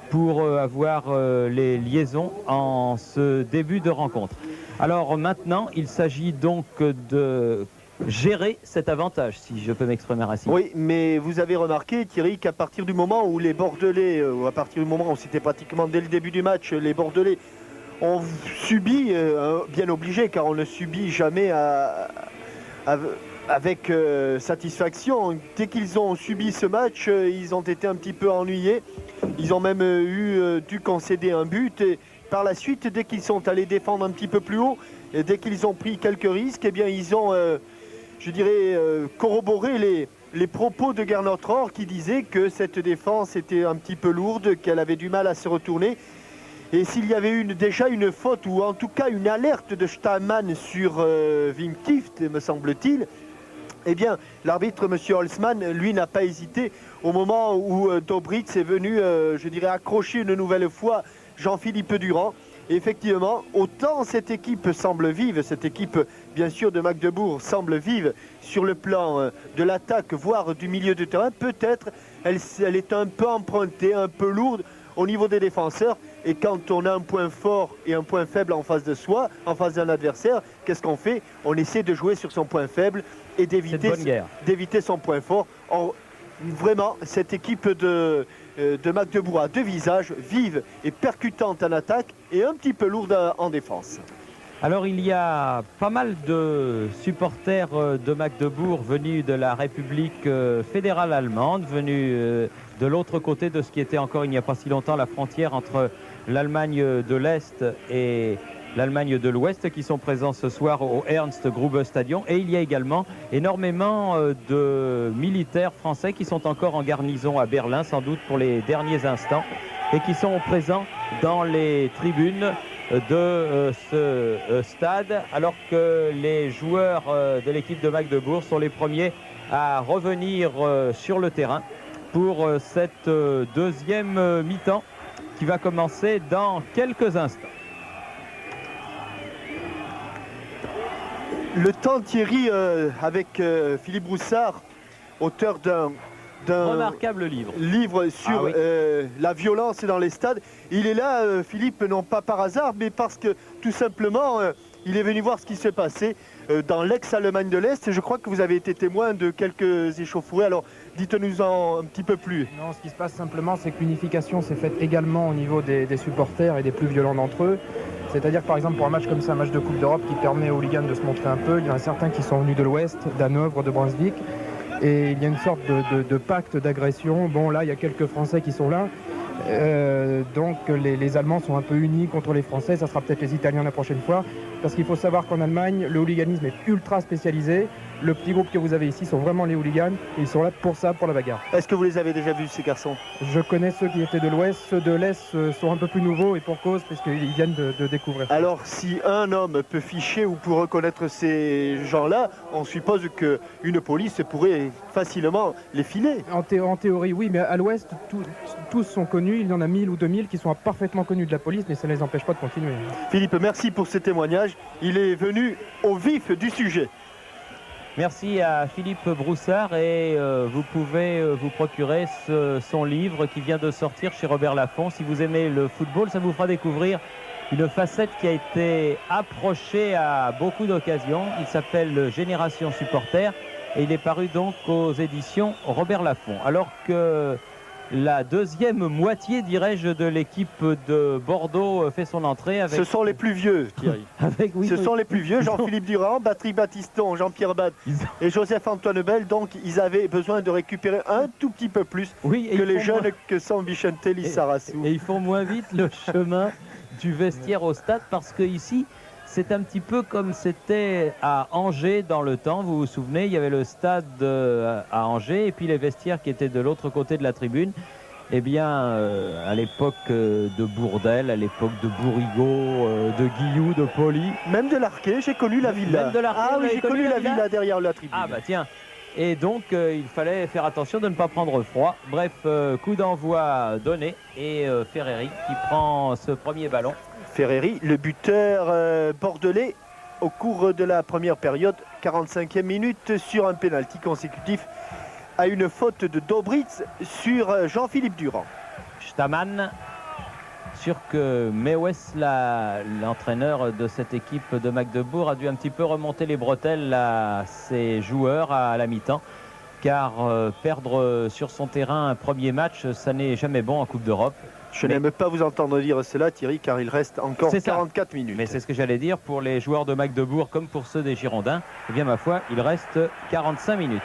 pour avoir les liaisons en ce début de rencontre. Alors maintenant, il s'agit donc de gérer cet avantage, si je peux m'exprimer ainsi. Oui, mais vous avez remarqué, Thierry, qu'à partir du moment où les Bordelais, ou à partir du moment où c'était pratiquement dès le début du match, les Bordelais ont subi, bien obligé, car on ne subit jamais avec satisfaction. Dès qu'ils ont subi ce match, ils ont été un petit peu ennuyés. Ils ont même dû concéder un but. Et par la suite, dès qu'ils sont allés défendre un petit peu plus haut, et dès qu'ils ont pris quelques risques, eh bien, ils ont, je dirais, corroboré les propos de Gernot Rohr qui disait que cette défense était un petit peu lourde, qu'elle avait du mal à se retourner. Et s'il y avait déjà une faute, ou en tout cas une alerte de Steinmann sur Wim Kieft, me semble-t-il, eh bien, l'arbitre, M. Holzmann, lui, n'a pas hésité au moment où Dobritz est venu, je dirais, accrocher une nouvelle fois Jean-Philippe Durand. Et effectivement, autant cette équipe semble vive, cette équipe, bien sûr, de Magdebourg semble vive sur le plan de l'attaque, voire du milieu de terrain, peut-être elle est un peu empruntée, un peu lourde au niveau des défenseurs. Et quand on a un point fort et un point faible en face de soi, en face d'un adversaire, qu'est-ce qu'on fait? On essaie de jouer sur son point faible et d'éviter son point fort. Or, vraiment, cette équipe de Magdebourg a deux visages, vive et percutante en attaque et un petit peu lourde en défense. Alors il y a pas mal de supporters de Magdebourg venus de la République fédérale allemande, venus de l'autre côté de ce qui était encore il n'y a pas si longtemps la frontière entre l'Allemagne de l'Est et l'Allemagne de l'Ouest, qui sont présents ce soir au Ernst Grube Stadion. Et il y a également énormément de militaires français qui sont encore en garnison à Berlin, sans doute pour les derniers instants, et qui sont présents dans les tribunes de ce stade, alors que les joueurs de l'équipe de Magdebourg sont les premiers à revenir sur le terrain pour cette deuxième mi-temps qui va commencer dans quelques instants. Le temps, Thierry, avec Philippe Broussard, auteur d'un remarquable livre sur la violence dans les stades. Il est là, Philippe, non pas par hasard, mais parce que tout simplement, il est venu voir ce qui se passait dans l'ex-Allemagne de l'Est. Je crois que vous avez été témoin de quelques échauffourées. Alors, dites-nous-en un petit peu plus. Non, ce qui se passe simplement, c'est que l'unification s'est faite également au niveau des supporters et des plus violents d'entre eux. C'est-à-dire, par exemple, pour un match comme ça, un match de Coupe d'Europe qui permet aux hooligans de se montrer un peu, il y en a certains qui sont venus de l'Ouest, d'Hanovre, de Brunswick. Et il y a une sorte de pacte d'agression. Bon, là, il y a quelques Français qui sont là. Donc les Allemands sont un peu unis contre les Français. Ça sera peut-être les Italiens la prochaine fois. Parce qu'il faut savoir qu'en Allemagne, le hooliganisme est ultra spécialisé. Le petit groupe que vous avez ici sont vraiment les hooligans. Et ils sont là pour ça, pour la bagarre. Est-ce que vous les avez déjà vus, ces garçons? Je connais ceux qui étaient de l'Ouest. Ceux de l'Est sont un peu plus nouveaux et pour cause, parce qu'ils viennent de découvrir. Alors, si un homme peut ficher ou peut reconnaître ces gens-là, on suppose qu'une police pourrait facilement les filer. En théorie, oui, mais à l'Ouest, tous sont connus. Il y en a 1000 ou 2000 qui sont parfaitement connus de la police, mais ça ne les empêche pas de continuer. Philippe, merci pour ce témoignage. Il est venu au vif du sujet. Merci à Philippe Broussard et vous pouvez vous procurer son livre qui vient de sortir chez Robert Laffont. Si vous aimez le football, ça vous fera découvrir une facette qui a été approchée à beaucoup d'occasions. Il s'appelle Génération Supporter et il est paru donc aux éditions Robert Laffont. Alors que la deuxième moitié, dirais-je, de l'équipe de Bordeaux fait son entrée. Avec... Ce sont les plus vieux, Thierry. Ce sont les plus vieux, Jean-Philippe Durand, Patrick Battiston, Jean-Pierre Bade et Joseph-Antoine Bell. Donc, ils avaient besoin de récupérer un tout petit peu plus que les jeunes que sont Vicente Lissarassou. Et ils font moins vite le chemin du vestiaire au stade parce que ici, c'est un petit peu comme c'était à Angers dans le temps. Vous vous souvenez, il y avait le stade à Angers et puis les vestiaires qui étaient de l'autre côté de la tribune. Eh bien, à l'époque de Bourdelle, à l'époque de Bourrigaud, de Guillou, de Poli. Même de l'Arquet, j'ai connu la villa. Même de l'Arquet, ah oui, j'ai connu la villa derrière la tribune. Ah bah tiens. Et donc, il fallait faire attention de ne pas prendre froid. Bref, coup d'envoi donné et Ferreri qui prend ce premier ballon. Ferreri, le buteur bordelais au cours de la première période, 45e minute, sur un pénalty consécutif à une faute de Dobritz sur Jean-Philippe Durand. Stamann, sûr que Mewes, l'entraîneur de cette équipe de Magdebourg, a dû un petit peu remonter les bretelles à ses joueurs à la mi-temps, car perdre sur son terrain un premier match, ça n'est jamais bon en Coupe d'Europe. Je n'aime pas vous entendre dire cela, Thierry, car il reste encore 44 minutes. Mais c'est ce que j'allais dire pour les joueurs de Magdebourg comme pour ceux des Girondins. Eh bien, ma foi, il reste 45 minutes.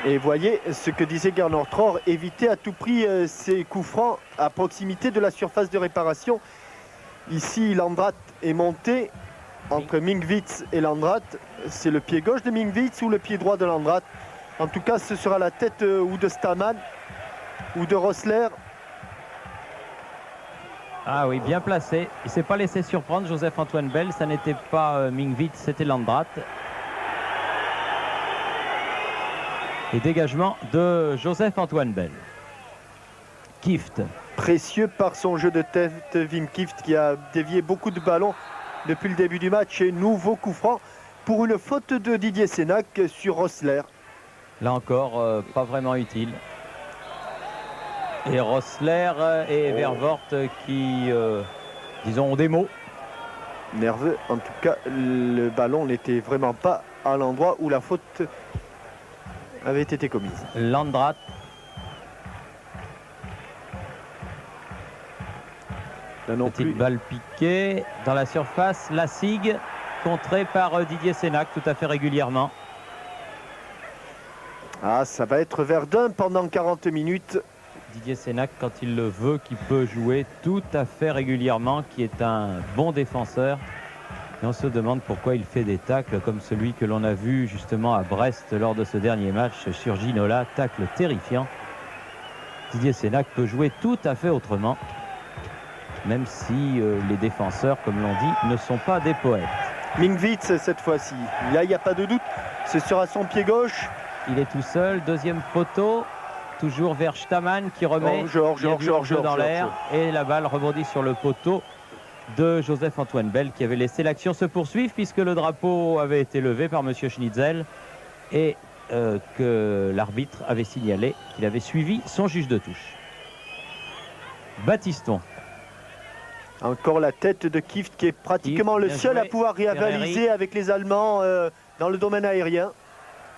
Et voyez ce que disait Gernot Rohr, éviter à tout prix ces coups francs à proximité de la surface de réparation. Ici, Landrat est monté entre Mingwitz et Landrat. C'est le pied gauche de Mingwitz ou le pied droit de Landrat. En tout cas, ce sera la tête ou de Staman ou de Rossler. Ah oui, bien placé. Il ne s'est pas laissé surprendre, Joseph-Antoine Bell. Ça n'était pas Mingvitz, c'était Landrat. Et dégagement de Joseph-Antoine Bell. Kieft. Précieux par son jeu de tête, Wim Kieft, qui a dévié beaucoup de ballons depuis le début du match. Et nouveau coup franc pour une faute de Didier Sénac sur Rossler. Là encore, pas vraiment utile. Et Rossler et Vervoort qui, disons, ont des mots. Nerveux. En tout cas, le ballon n'était vraiment pas à l'endroit où la faute avait été commise. Landrat. Là non Petite plus. balle piquée dans la surface. Lassig, contré par Didier Sénac tout à fait régulièrement. Ah, ça va être Verdun pendant 40 minutes. Didier Sénac, quand il le veut, qui peut jouer tout à fait régulièrement, qui est un bon défenseur. Et on se demande pourquoi il fait des tacles comme celui que l'on a vu justement à Brest lors de ce dernier match sur Ginola. Tacle terrifiant. Didier Sénac peut jouer tout à fait autrement, même si les défenseurs, comme l'on dit, ne sont pas des poètes. Mingvitz cette fois-ci. Là, il n'y a pas de doute. Ce sera son pied gauche. Il est tout seul, deuxième poteau, toujours vers Staman qui remet hors-jeu dans l'air. Et la balle rebondit sur le poteau de Joseph-Antoine Bell qui avait laissé l'action se poursuivre puisque le drapeau avait été levé par M. Schnitzel et que l'arbitre avait signalé qu'il avait suivi son juge de touche. Battiston. Encore la tête de Kieft qui est pratiquement le seul à pouvoir rivaliser avec les Allemands dans le domaine aérien.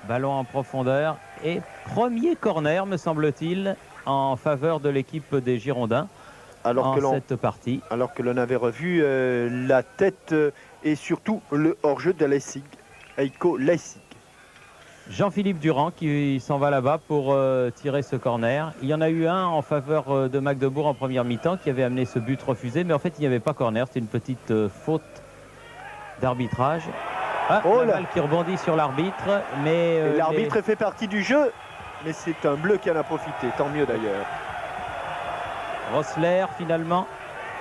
Ballon en profondeur et premier corner, me semble-t-il, en faveur de l'équipe des Girondins cette partie. Alors que l'on avait revu la tête et surtout le hors-jeu de Lassig, Heiko Lassig. Jean-Philippe Durand qui s'en va là-bas pour tirer ce corner. Il y en a eu un en faveur de Magdebourg en première mi-temps qui avait amené ce but refusé, mais en fait il n'y avait pas corner, c'était une petite faute d'arbitrage. Ah, la balle qui rebondit sur l'arbitre, mais l'arbitre fait partie du jeu, mais c'est un bleu qui en a profité, tant mieux d'ailleurs. Rossler finalement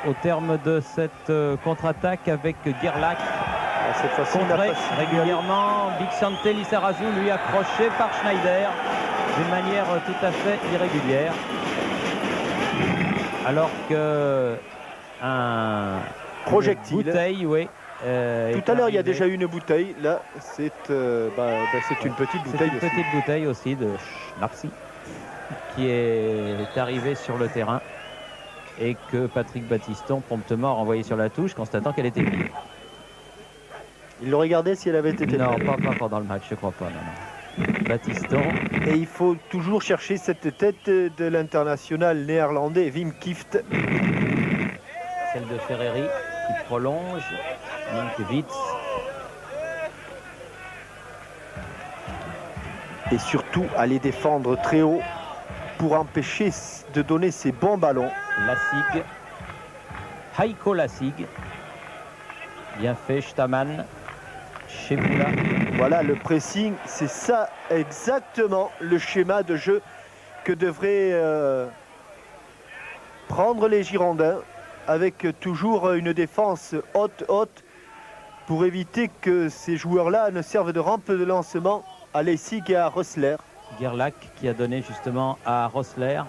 au terme de cette contre-attaque avec Gerlach. Cette fois-ci, contré régulièrement. Vicente Lizarazu lui accroché par Schneider d'une manière tout à fait irrégulière. Alors que un projectile. Bouteille, oui. Tout à l'heure, il y a déjà eu une bouteille. Là, c'est une petite bouteille. C'est une petite bouteille aussi de Schnapsi qui est arrivée sur le terrain et que Patrick Battiston promptement a renvoyé sur la touche, constatant qu'elle était vide. Il le regardait si elle avait été non, pas pendant le match, je crois pas. Non. Battiston. Et il faut toujours chercher cette tête de l'international néerlandais Wim Kieft. Celle de Ferreri qui prolonge. Minkiewicz. Et surtout aller défendre très haut pour empêcher de donner ces bons ballons. Lassig. Heiko Lassig. Bien fait, Staman. Cheboula. Voilà le pressing, c'est ça exactement le schéma de jeu que devraient prendre les Girondins, avec toujours une défense haute pour éviter que ces joueurs-là ne servent de rampe de lancement à Lassig et à Rossler. Gerlach qui a donné justement à Rossler.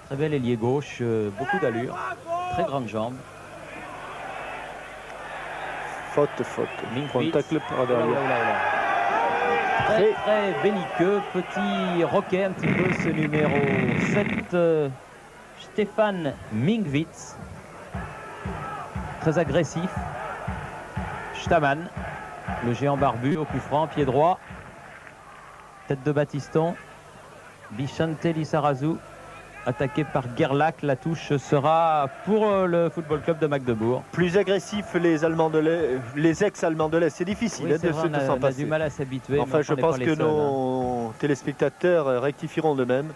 Très bel ailier gauche, beaucoup d'allure, très grande jambe. Faute. Contact par derrière. Très belliqueux, petit roquet un petit peu ce numéro 7, Stéphane Mingvitz. Très agressif. Staman, le géant barbu au coup franc, pied droit. Tête de Battiston. Vicente Lizarazu, attaqué par Gerlach. La touche sera pour le Football Club de Magdebourg. Plus agressifs les ex-Allemands de l'Est. C'est difficile oui, de s'en passer. On a du mal à s'habituer. Enfin, je pense que nos téléspectateurs rectifieront de même.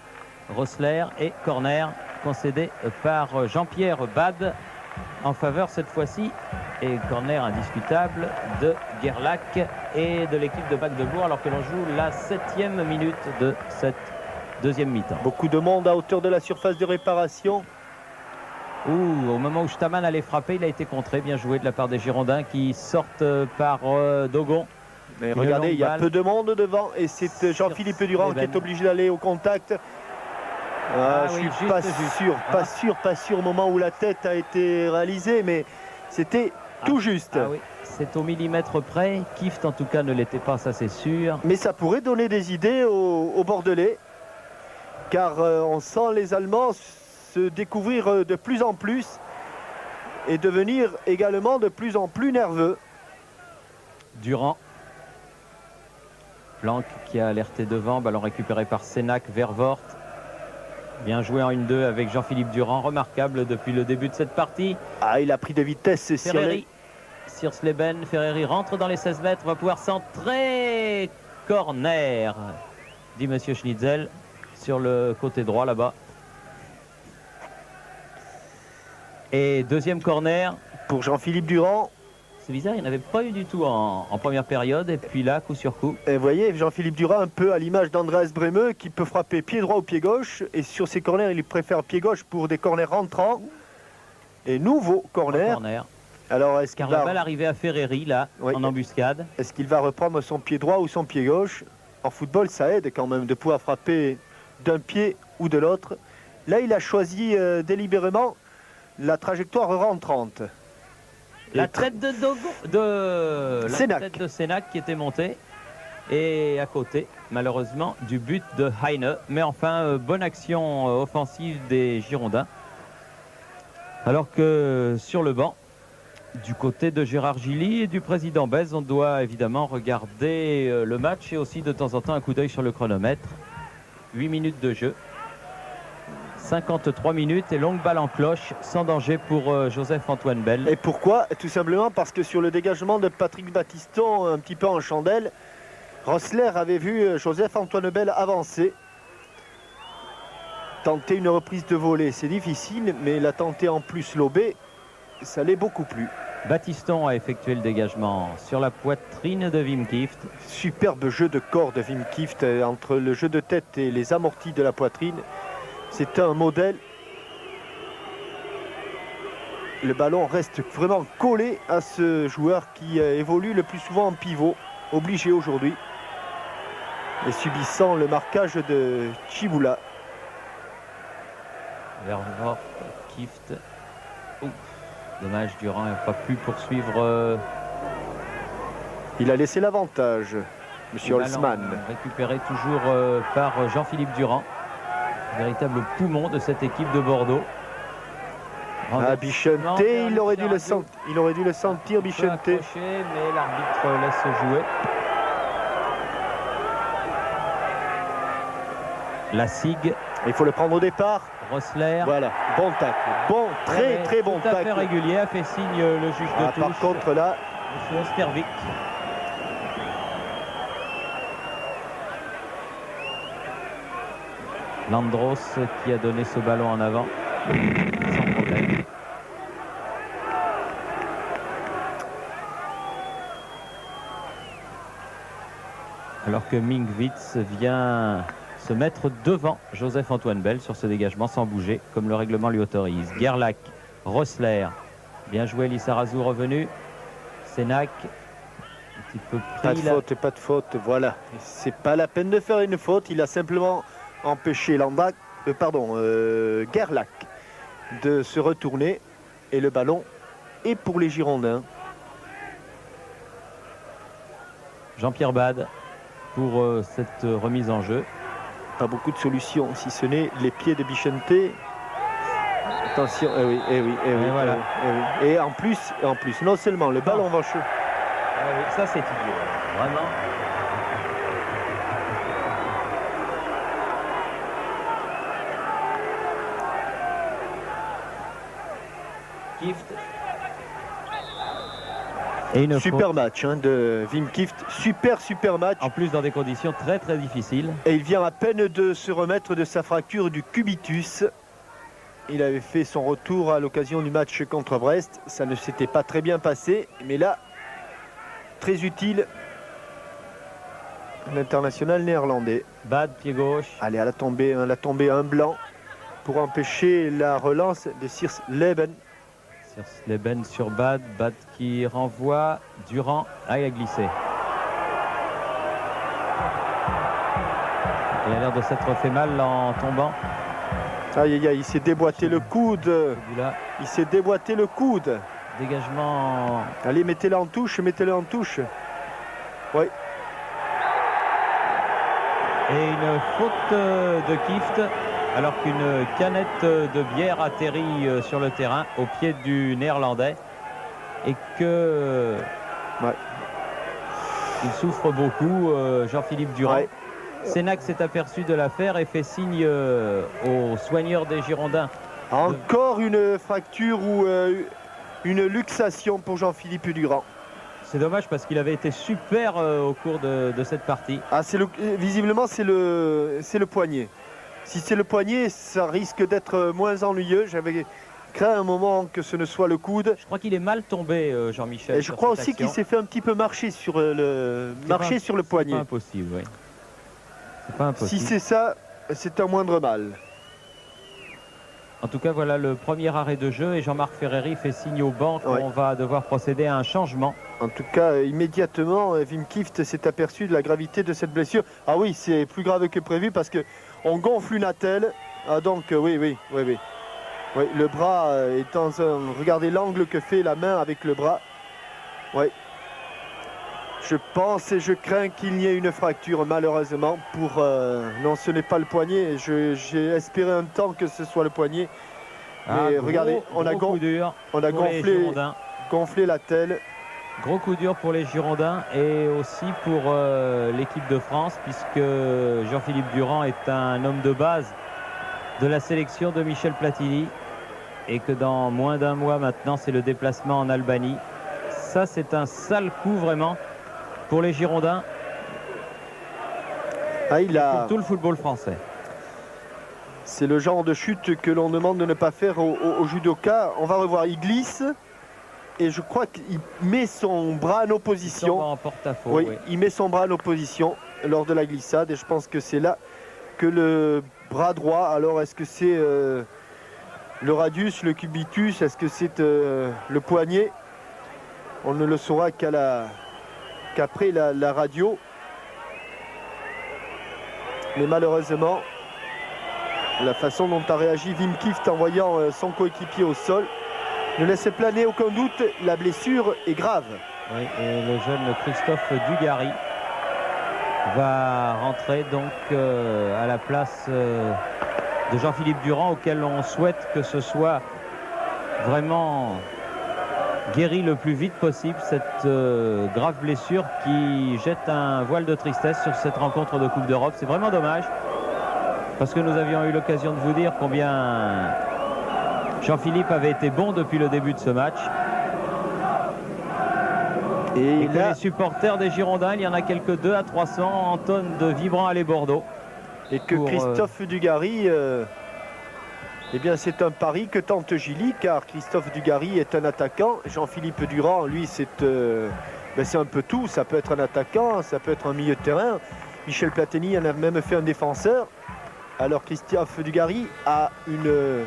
Rossler et corner concédé par Jean-Pierre Bade en faveur cette fois-ci Et corner indiscutable de Gerlach et de l'équipe de Magdebourg alors que l'on joue la 7e minute de cette deuxième mi-temps. Beaucoup de monde à hauteur de la surface de réparation. Au moment où Staman allait frapper, il a été contré. Bien joué de la part des Girondins qui sortent par Dogon. Mais regardez, il y a peu de monde devant et c'est Jean-Philippe Durand qui est obligé d'aller au contact. Je suis pas sûr au moment où la tête a été réalisée, mais c'était tout juste. Oui, c'est au millimètre près. Kieft en tout cas ne l'était pas, ça c'est sûr. Mais ça pourrait donner des idées aux Bordelais, car on sent les Allemands se découvrir de plus en plus et devenir également de plus en plus nerveux. Durand. Planck qui a alerté devant, ballon récupéré par Sénac vers Vort. Bien joué en 1-2 avec Jean-Philippe Durand, remarquable depuis le début de cette partie. Il a pris de vitesse. Ferreri, Siersleben, Ferreri rentre dans les 16 mètres, va pouvoir centrer. Corner, dit Monsieur Schnitzel, sur le côté droit là-bas. Et deuxième corner. Pour Jean-Philippe Durand. C'est bizarre, il n'y en avait pas eu du tout en première période. Et puis là, coup sur coup. Et vous voyez, Jean-Philippe Durand, un peu à l'image d'Andreas Bremeux, qui peut frapper pied droit ou pied gauche. Et sur ses corners, il préfère pied gauche pour des corners rentrants. Et nouveau corner. Alors, est-ce qu'il va... la balle arrivée à Ferreri, là, en embuscade. Est-ce qu'il va reprendre son pied droit ou son pied gauche? En football, ça aide quand même de pouvoir frapper d'un pied ou de l'autre. Là, il a choisi délibérément la trajectoire rentrante. La tête de Sénac qui était montée. Et à côté, malheureusement, du but de Heine. Mais enfin, bonne action offensive des Girondins. Alors que sur le banc, du côté de Gérard Gilly et du président Bez, on doit évidemment regarder le match et aussi de temps en temps un coup d'œil sur le chronomètre. 8 minutes de jeu. 53 minutes et longue balle en cloche, sans danger pour Joseph-Antoine Bell. Et pourquoi? Tout simplement parce que sur le dégagement de Patrick Battiston, un petit peu en chandelle, Rossler avait vu Joseph-Antoine Bell avancer. Tenter une reprise de volée, c'est difficile, mais la tenter en plus lobée, ça l'est beaucoup plus. Battiston a effectué le dégagement sur la poitrine de Wim Kieft. Superbe jeu de corps de Wim Kieft entre le jeu de tête et les amortis de la poitrine. C'est un modèle. Le ballon reste vraiment collé à ce joueur qui évolue le plus souvent en pivot, obligé aujourd'hui, et subissant le marquage de Chiboula. Vervort, Kieft. Dommage, Durand n'a pas pu poursuivre. Il a laissé l'avantage, Monsieur Holzmann. Récupéré toujours par Jean-Philippe Durand. Véritable poumon de cette équipe de Bordeaux. Bichente, il aurait dû le sentir, Bichente. Mais l'arbitre laisse jouer. La SIG. Il faut le prendre au départ. Rossler. Voilà, bon tacle. Bon, très bon tacle. Tout à fait régulier, a fait signe le juge de touche. Par contre là, M. Ostervik. Landros qui a donné ce ballon en avant sans problème. Alors que Mingwitz vient se mettre devant Joseph-Antoine Bell sur ce dégagement sans bouger comme le règlement lui autorise. Gerlach, Rossler, bien joué, Lissarazu revenu. Sénac, un petit peu pris. Pas de faute, voilà. C'est pas la peine de faire une faute, il a simplement empêcher Gerlach de se retourner et le ballon est pour les Girondins. Jean-Pierre Bade pour cette remise en jeu. Pas beaucoup de solutions, si ce n'est les pieds de Bichente. Attention, voilà. Et en plus, non seulement le ballon va chaud. Ça c'est idiot, vraiment. Kieft. Et une super match de Wim Kieft, super match. En plus dans des conditions très difficiles. Et il vient à peine de se remettre de sa fracture du cubitus. Il avait fait son retour à l'occasion du match contre Brest. Ça ne s'était pas très bien passé, mais là, très utile. L'international néerlandais. Bad, pied gauche. Allez, à la tombée un blanc pour empêcher la relance de Siersleben. Siersleben sur Bad. Bad qui renvoie. Durand. Ah, il a glissé. Il a l'air de s'être fait mal en tombant. Aïe, aïe, aïe, il s'est déboîté le coude. Il s'est déboîté le coude. Dégagement. Allez, mettez-le en touche, mettez-le en touche. Oui. Et une faute de Kieft, alors qu'une canette de bière atterrit sur le terrain au pied du Néerlandais. Et que il souffre beaucoup, Jean-Philippe Durand. Ouais. Sénac s'est aperçu de l'affaire et fait signe aux soigneurs des Girondins. Encore une fracture ou une luxation pour Jean-Philippe Durand. C'est dommage parce qu'il avait été super au cours de cette partie. Ah, visiblement, c'est le poignet. Si c'est le poignet, ça risque d'être moins ennuyeux. J'avais craint un moment que ce ne soit le coude. Je crois qu'il est mal tombé, Jean-Michel. Et je crois aussi qu'il s'est fait un petit peu marcher sur le poignet. C'est pas impossible, oui. C'est pas impossible. Si c'est ça, c'est un moindre mal. En tout cas, voilà le premier arrêt de jeu et Jean-Marc Ferreri fait signe au banc qu'on va devoir procéder à un changement. En tout cas, immédiatement, Wim Kieft s'est aperçu de la gravité de cette blessure. Ah oui, c'est plus grave que prévu parce qu'on gonfle une attelle. Ah donc, oui. Oui, le bras est dans un... Regardez l'angle que fait la main avec le bras. Oui. Je pense et je crains qu'il n'y ait une fracture, malheureusement. Non, ce n'est pas le poignet. J'ai espéré un temps que ce soit le poignet. Mais regardez, on a gonflé la telle. Gros coup dur pour les Girondins et aussi pour l'équipe de France, puisque Jean-Philippe Durand est un homme de base de la sélection de Michel Platini et que dans moins d'un mois maintenant, c'est le déplacement en Albanie. Ça, c'est un sale coup vraiment pour les Girondins et pour tout le football français. C'est le genre de chute que l'on demande de ne pas faire au judoka. On va revoir, il glisse et je crois qu'il met son bras en opposition. En porte-à-faux, oui, il met son bras en opposition lors de la glissade et je pense que c'est là que le bras droit, alors est-ce que c'est le radius, le cubitus, est-ce que c'est le poignet? On ne le saura qu'après la radio. Mais malheureusement, la façon dont a réagi Wim Kieft en voyant son coéquipier au sol ne laisse planer aucun doute, la blessure est grave. Oui, et le jeune Christophe Dugarry va rentrer donc à la place de Jean-Philippe Durand, auquel on souhaite que ce soit vraiment guéri le plus vite possible, cette grave blessure qui jette un voile de tristesse sur cette rencontre de Coupe d'Europe. C'est vraiment dommage parce que nous avions eu l'occasion de vous dire combien Jean-Philippe avait été bon depuis le début de ce match. Et que les supporters des Girondins, il y en a quelques 200 à 300 en tonnes de vibrants allez Bordeaux. Et que Christophe Dugarry, eh bien c'est un pari que tente Gilly, car Christophe Dugarry est un attaquant. Jean-Philippe Durand, lui, c'est un peu tout. Ça peut être un attaquant, ça peut être un milieu de terrain. Michel Platini en a même fait un défenseur. Alors Christophe Dugarry a une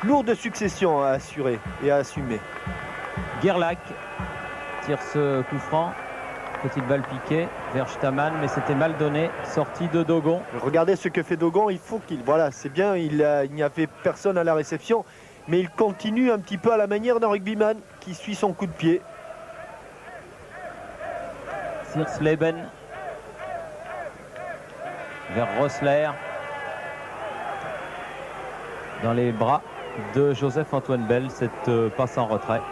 lourde succession à assurer et à assumer. Gerlach tire ce coup franc. Petite balle piquée vers Staman, mais c'était mal donné. Sortie de Dogon. Regardez ce que fait Dogon. Il faut qu'il... Voilà, c'est bien. Il n'y avait personne à la réception. Mais il continue un petit peu à la manière d'un rugbyman qui suit son coup de pied. Siersleben vers Rossler. Dans les bras de Joseph-Antoine Bell, cette passe en retrait.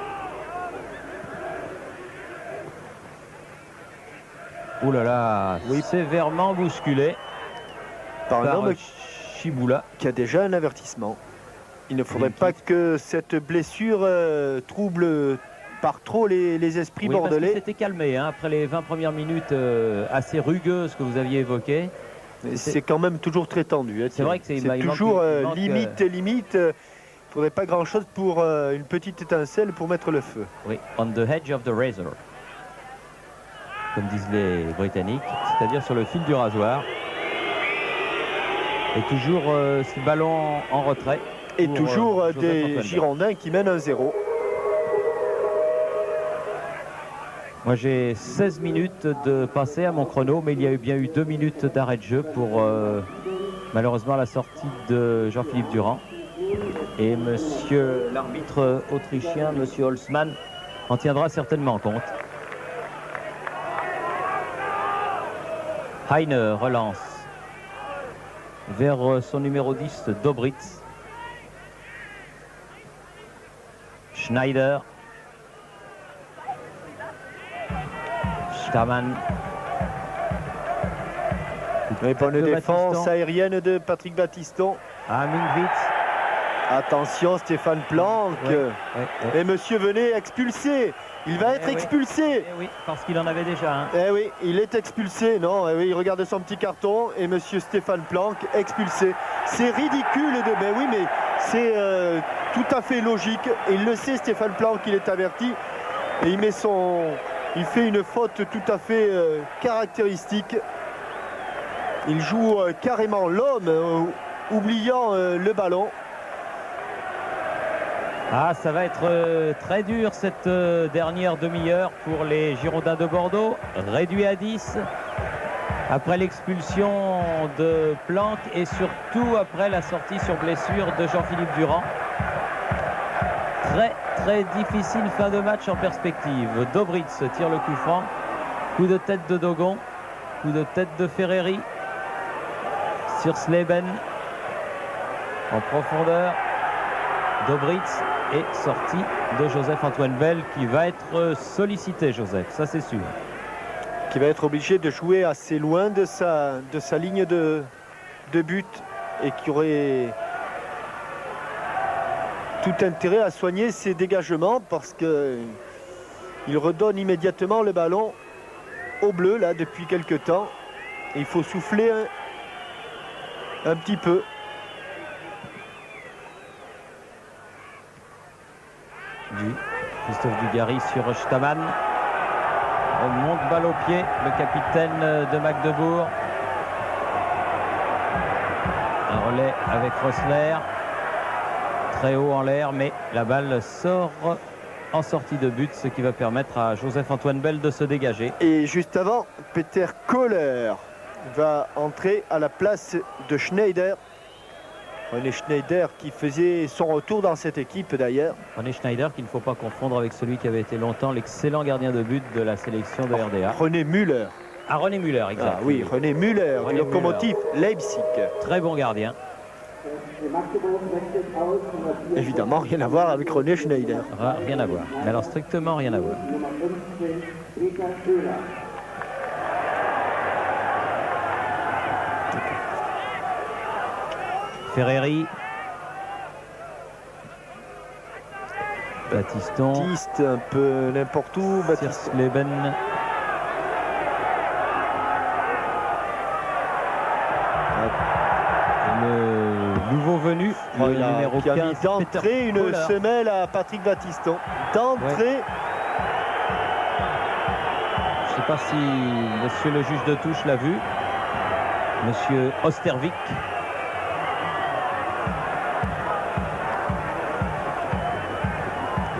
Ouh là là, oui. Sévèrement bousculé par un homme Chiboula qui a déjà un avertissement. Il ne faudrait pas que cette blessure trouble par trop les esprits bordelais. Il s'était calmé hein, après les 20 premières minutes assez rugueuses que vous aviez évoquées. C'est quand même toujours très tendu. Hein, c'est vrai que c'est toujours limite. Il faudrait pas grand-chose pour une petite étincelle pour mettre le feu. Oui, on the edge of the razor, comme disent les Britanniques, c'est-à-dire sur le fil du rasoir. Et toujours ce ballon en retrait. Et pour, toujours des Antoine Bell. Girondins qui mènent 1-0. Moi j'ai 16 minutes de passé à mon chrono, mais il y a bien eu 2 minutes d'arrêt de jeu pour malheureusement la sortie de Jean-Philippe Durand. Et monsieur l'arbitre autrichien, monsieur Holzmann, en tiendra certainement compte. Heine relance vers son numéro 10, Dobritz. Schneider. Staman. Et bonne De défense Battiston. aérienne de Patrick Battiston. Ah, Mingwitz. Attention, Stéphane Planck. Et monsieur Venet expulsé. Il va être oui. expulsé. Eh oui, parce qu'il en avait déjà un. Eh oui, il est expulsé. Non, eh oui, il regarde son petit carton et monsieur Stéphane Planck expulsé. C'est ridicule de. Mais oui, mais c'est tout à fait logique. Et il le sait, Stéphane Planck, il est averti. Et il met son. Il fait une faute tout à fait caractéristique. Il joue carrément l'homme, oubliant le ballon. Ah, ça va être très dur cette dernière demi-heure pour les Girondins de Bordeaux. Réduit à 10 après l'expulsion de Planck et surtout après la sortie sur blessure de Jean-Philippe Durand. Très difficile fin de match en perspective. Dobritz tire le coup franc. Coup de tête de Dogon. Coup de tête de Ferreri. Sur Sleben. En profondeur. Dobritz est sorti de Joseph-Antoine Bell qui va être sollicité, Joseph, ça c'est sûr. Qui va être obligé de jouer assez loin de sa ligne de but et qui aurait tout intérêt à soigner ses dégagements parce que il redonne immédiatement le ballon au bleu là depuis quelque temps. Et il faut souffler un petit peu. Christophe Dugarry sur Staman. Remonte balle au pied, le capitaine de Magdebourg. Un relais avec Rosler. Très haut en l'air, mais la balle sort en sortie de but, ce qui va permettre à Joseph-Antoine Bell de se dégager. Et juste avant, Peter Kohler va entrer à la place de Schneider. René Schneider qui faisait son retour dans cette équipe d'ailleurs. René Schneider qu'il ne faut pas confondre avec celui qui avait été longtemps l'excellent gardien de but de la sélection de RDA. René Müller. Ah, René Müller, exact. Ah, oui, René Müller, René locomotive Leipzig. Très bon gardien. Évidemment, rien à voir avec René Schneider. Rien à voir. Mais alors strictement rien à voir. Ferreri. Battiston. Baptiste un peu n'importe où. Baptiste. Leben. Le nouveau venu, le numéro qui a 15, mis d'entrée une Kohler. semelle à Patrick Battiston. D'entrée. Ouais. Je ne sais pas si monsieur le juge de touche l'a vu. Monsieur Ostervik.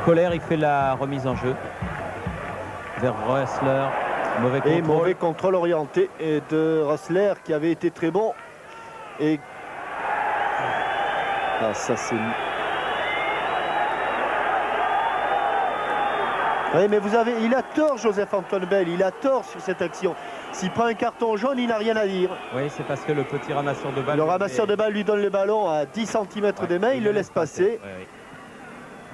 Kohler, il fait la remise en jeu vers Rössler. Mauvais contrôle. Et mauvais contrôle orienté et de Rössler qui avait été très bon. Et ah, ça c'est. Oui, mais vous avez, il a tort, Joseph-Antoine Bell, il a tort sur cette action. S'il prend un carton jaune, il n'a rien à dire. Oui, c'est parce que le petit ramasseur de balle. Le ramasseur de balle lui donne le ballon à 10 cm des mains, il le laisse passer. Oui, oui.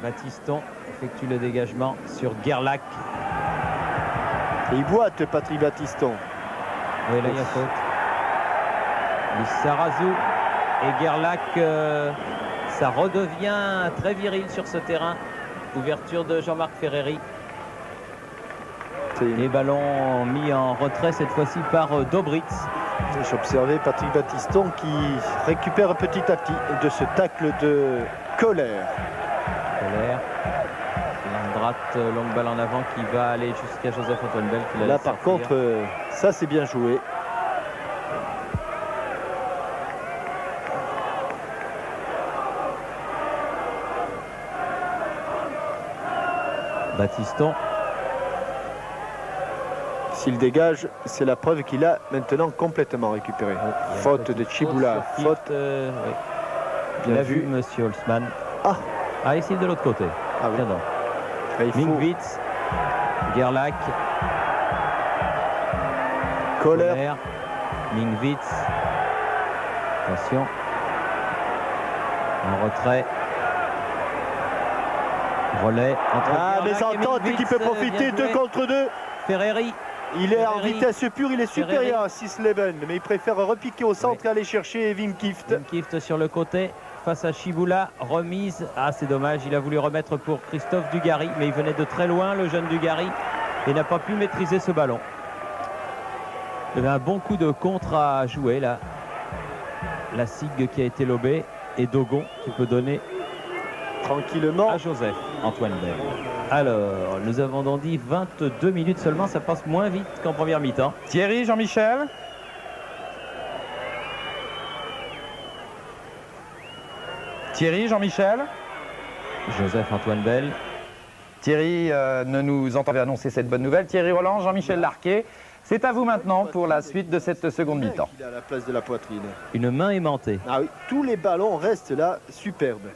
Battiston effectue le dégagement sur Gerlach. Et il boite Patrick Battiston. Oui, là il y a faute. Lissarazu et Gerlach, ça redevient très viril sur ce terrain. Ouverture de Jean-Marc Ferreri. Les ballons mis en retrait cette fois-ci par Dobritz. J'observais Patrick Battiston qui récupère petit à petit de ce tacle de Colère. Landratte, longue balle en avant qui va aller jusqu'à Joseph-Antoine Bell. Là par contre, ça c'est bien joué. Battiston. S'il dégage, c'est la preuve qu'il a maintenant complètement récupéré. Faute de Chiboula. Faute. Oui. Bien vu, monsieur Holzmann. Ah, ici de l'autre côté. Ah oui. Tiens donc. Mingwitz, Gerlach, Colère, Mingwitz. Attention. En retrait. Relais. Entre mais entente qui peut profiter 2 contre 2. Ferreri. Il est en vitesse pure, il est supérieur à Sisleben, mais il préfère repiquer au centre et aller chercher Wim Kieft. Wim Kieft sur le côté, face à Chiboula, remise. Ah, c'est dommage, il a voulu remettre pour Christophe Dugarry, mais il venait de très loin, le jeune Dugarry, et n'a pas pu maîtriser ce ballon. Il y avait un bon coup de contre à jouer, là. La Sigue qui a été lobée, et Dogon qui peut donner tranquillement à Joseph-Antoine Bell. Alors, nous avons donc dit 22 minutes seulement, ça passe moins vite qu'en première mi-temps. Thierry, Jean-Michel. Thierry, Jean-Michel. Joseph-Antoine Bell. Thierry ne nous entendait annoncer cette bonne nouvelle. Thierry Roland, Jean-Michel Larquet. C'est à vous maintenant pour la suite de cette seconde mi-temps. Il est à la place de la poitrine. Une main aimantée. Ah oui, tous les ballons restent là, superbes.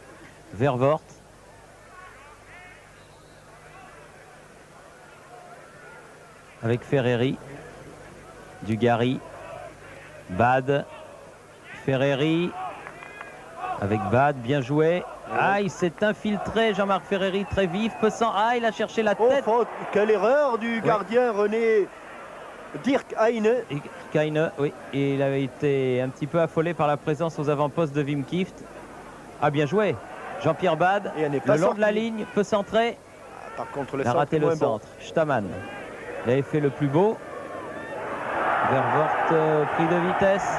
Vervoort. Avec Ferreri, Dugarry, Bad, Ferreri, avec Bad, bien joué. Ah, il s'est infiltré, Jean-Marc Ferreri, très vif, pesant. Ah, il a cherché la tête. Oh, quelle erreur du gardien René Dirk Heine. Heine, oui, et il avait été un petit peu affolé par la présence aux avant-postes de Wim Kieft. Ah, bien joué. Jean-Pierre Bad, le long de la ligne, peut centrer. Par contre, il a raté le centre. Staman. Il avait fait le plus beau. Vervoort pris de vitesse.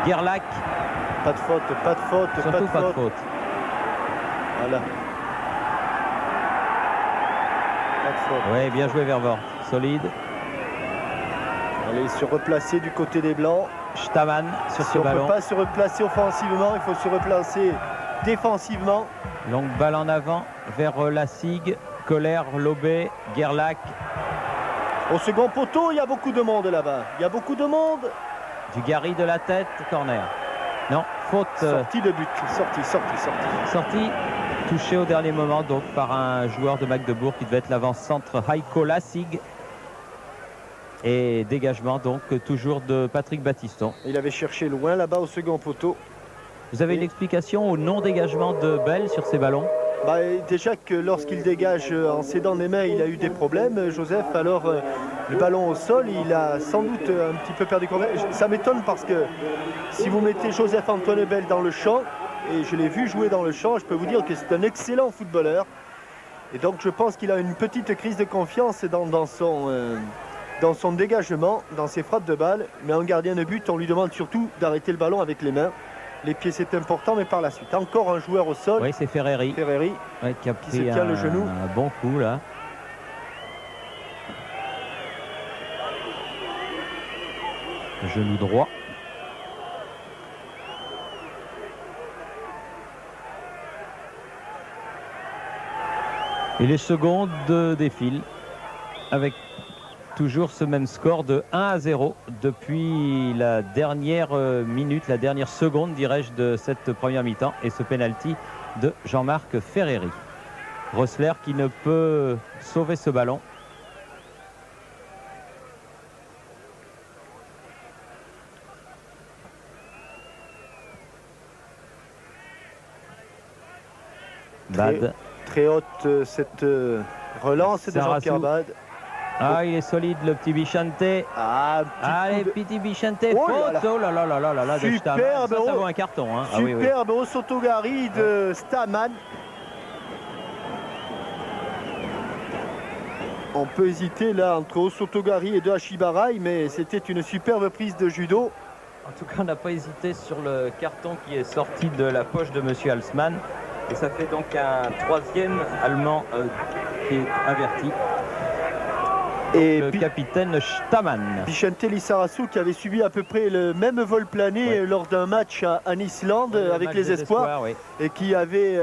Gerlach. Pas de faute, pas de faute, surtout pas de faute. Voilà. Pas de faute. Oui, bien joué Vervoort. Solide. Allez se replacer du côté des Blancs. Staman sur ce on ballon. On ne peut pas se replacer offensivement, il faut se replacer défensivement. Longue balle en avant vers la Sigue. Colère, Lobé, Gerlach. Au second poteau, il y a beaucoup de monde là-bas. Il y a beaucoup de monde. Dugarry de la tête, corner. Non, faute. Sortie de but. Sortie. Touché au dernier moment donc par un joueur de Magdebourg qui devait être l'avant-centre Heiko Lassig. Et dégagement donc toujours de Patrick Battiston. Il avait cherché loin là-bas au second poteau. Vous avez une explication au non-dégagement de Bell sur ces ballons? Déjà que lorsqu'il dégage en cédant les mains, il a eu des problèmes, Joseph. Alors le ballon au sol, il a sans doute un petit peu perdu contact. Ça m'étonne parce que si vous mettez Joseph-Antoine Bell dans le champ, et je l'ai vu jouer dans le champ, je peux vous dire que c'est un excellent footballeur. Et donc je pense qu'il a une petite crise de confiance dans son dégagement, dans ses frappes de balle. Mais en gardien de but, on lui demande surtout d'arrêter le ballon avec les mains. Les pieds, c'est important, mais par la suite, encore un joueur au sol. Oui, c'est Ferreri. Ouais, qui a pris se tient le genou. Un bon coup, là. Genou droit. Et les secondes défilent avec toujours ce même score de 1-0 depuis la dernière minute, la dernière seconde, dirais-je, de cette première mi-temps. Et ce penalty de Jean-Marc Ferreri. Rosler qui ne peut sauver ce ballon. Bad. Très haute cette relance de Jean-Pierre Bad. Ah, il est solide, le petit Bichante. Allez, petit Bichante. Oh là là là là là là. Superbe. Ça vaut un carton. Hein. Superbe au Sotogari de Staman. On peut hésiter là entre Osotogari et de Hashibarai, mais c'était une superbe prise de judo. En tout cas, on n'a pas hésité sur le carton qui est sorti de la poche de Monsieur Halsman. Et ça fait donc un troisième Allemand qui est averti. Et le capitaine Stamann. Vicente Lissarazu qui avait subi à peu près le même vol plané lors d'un match en Islande avec les espoirs et qui avait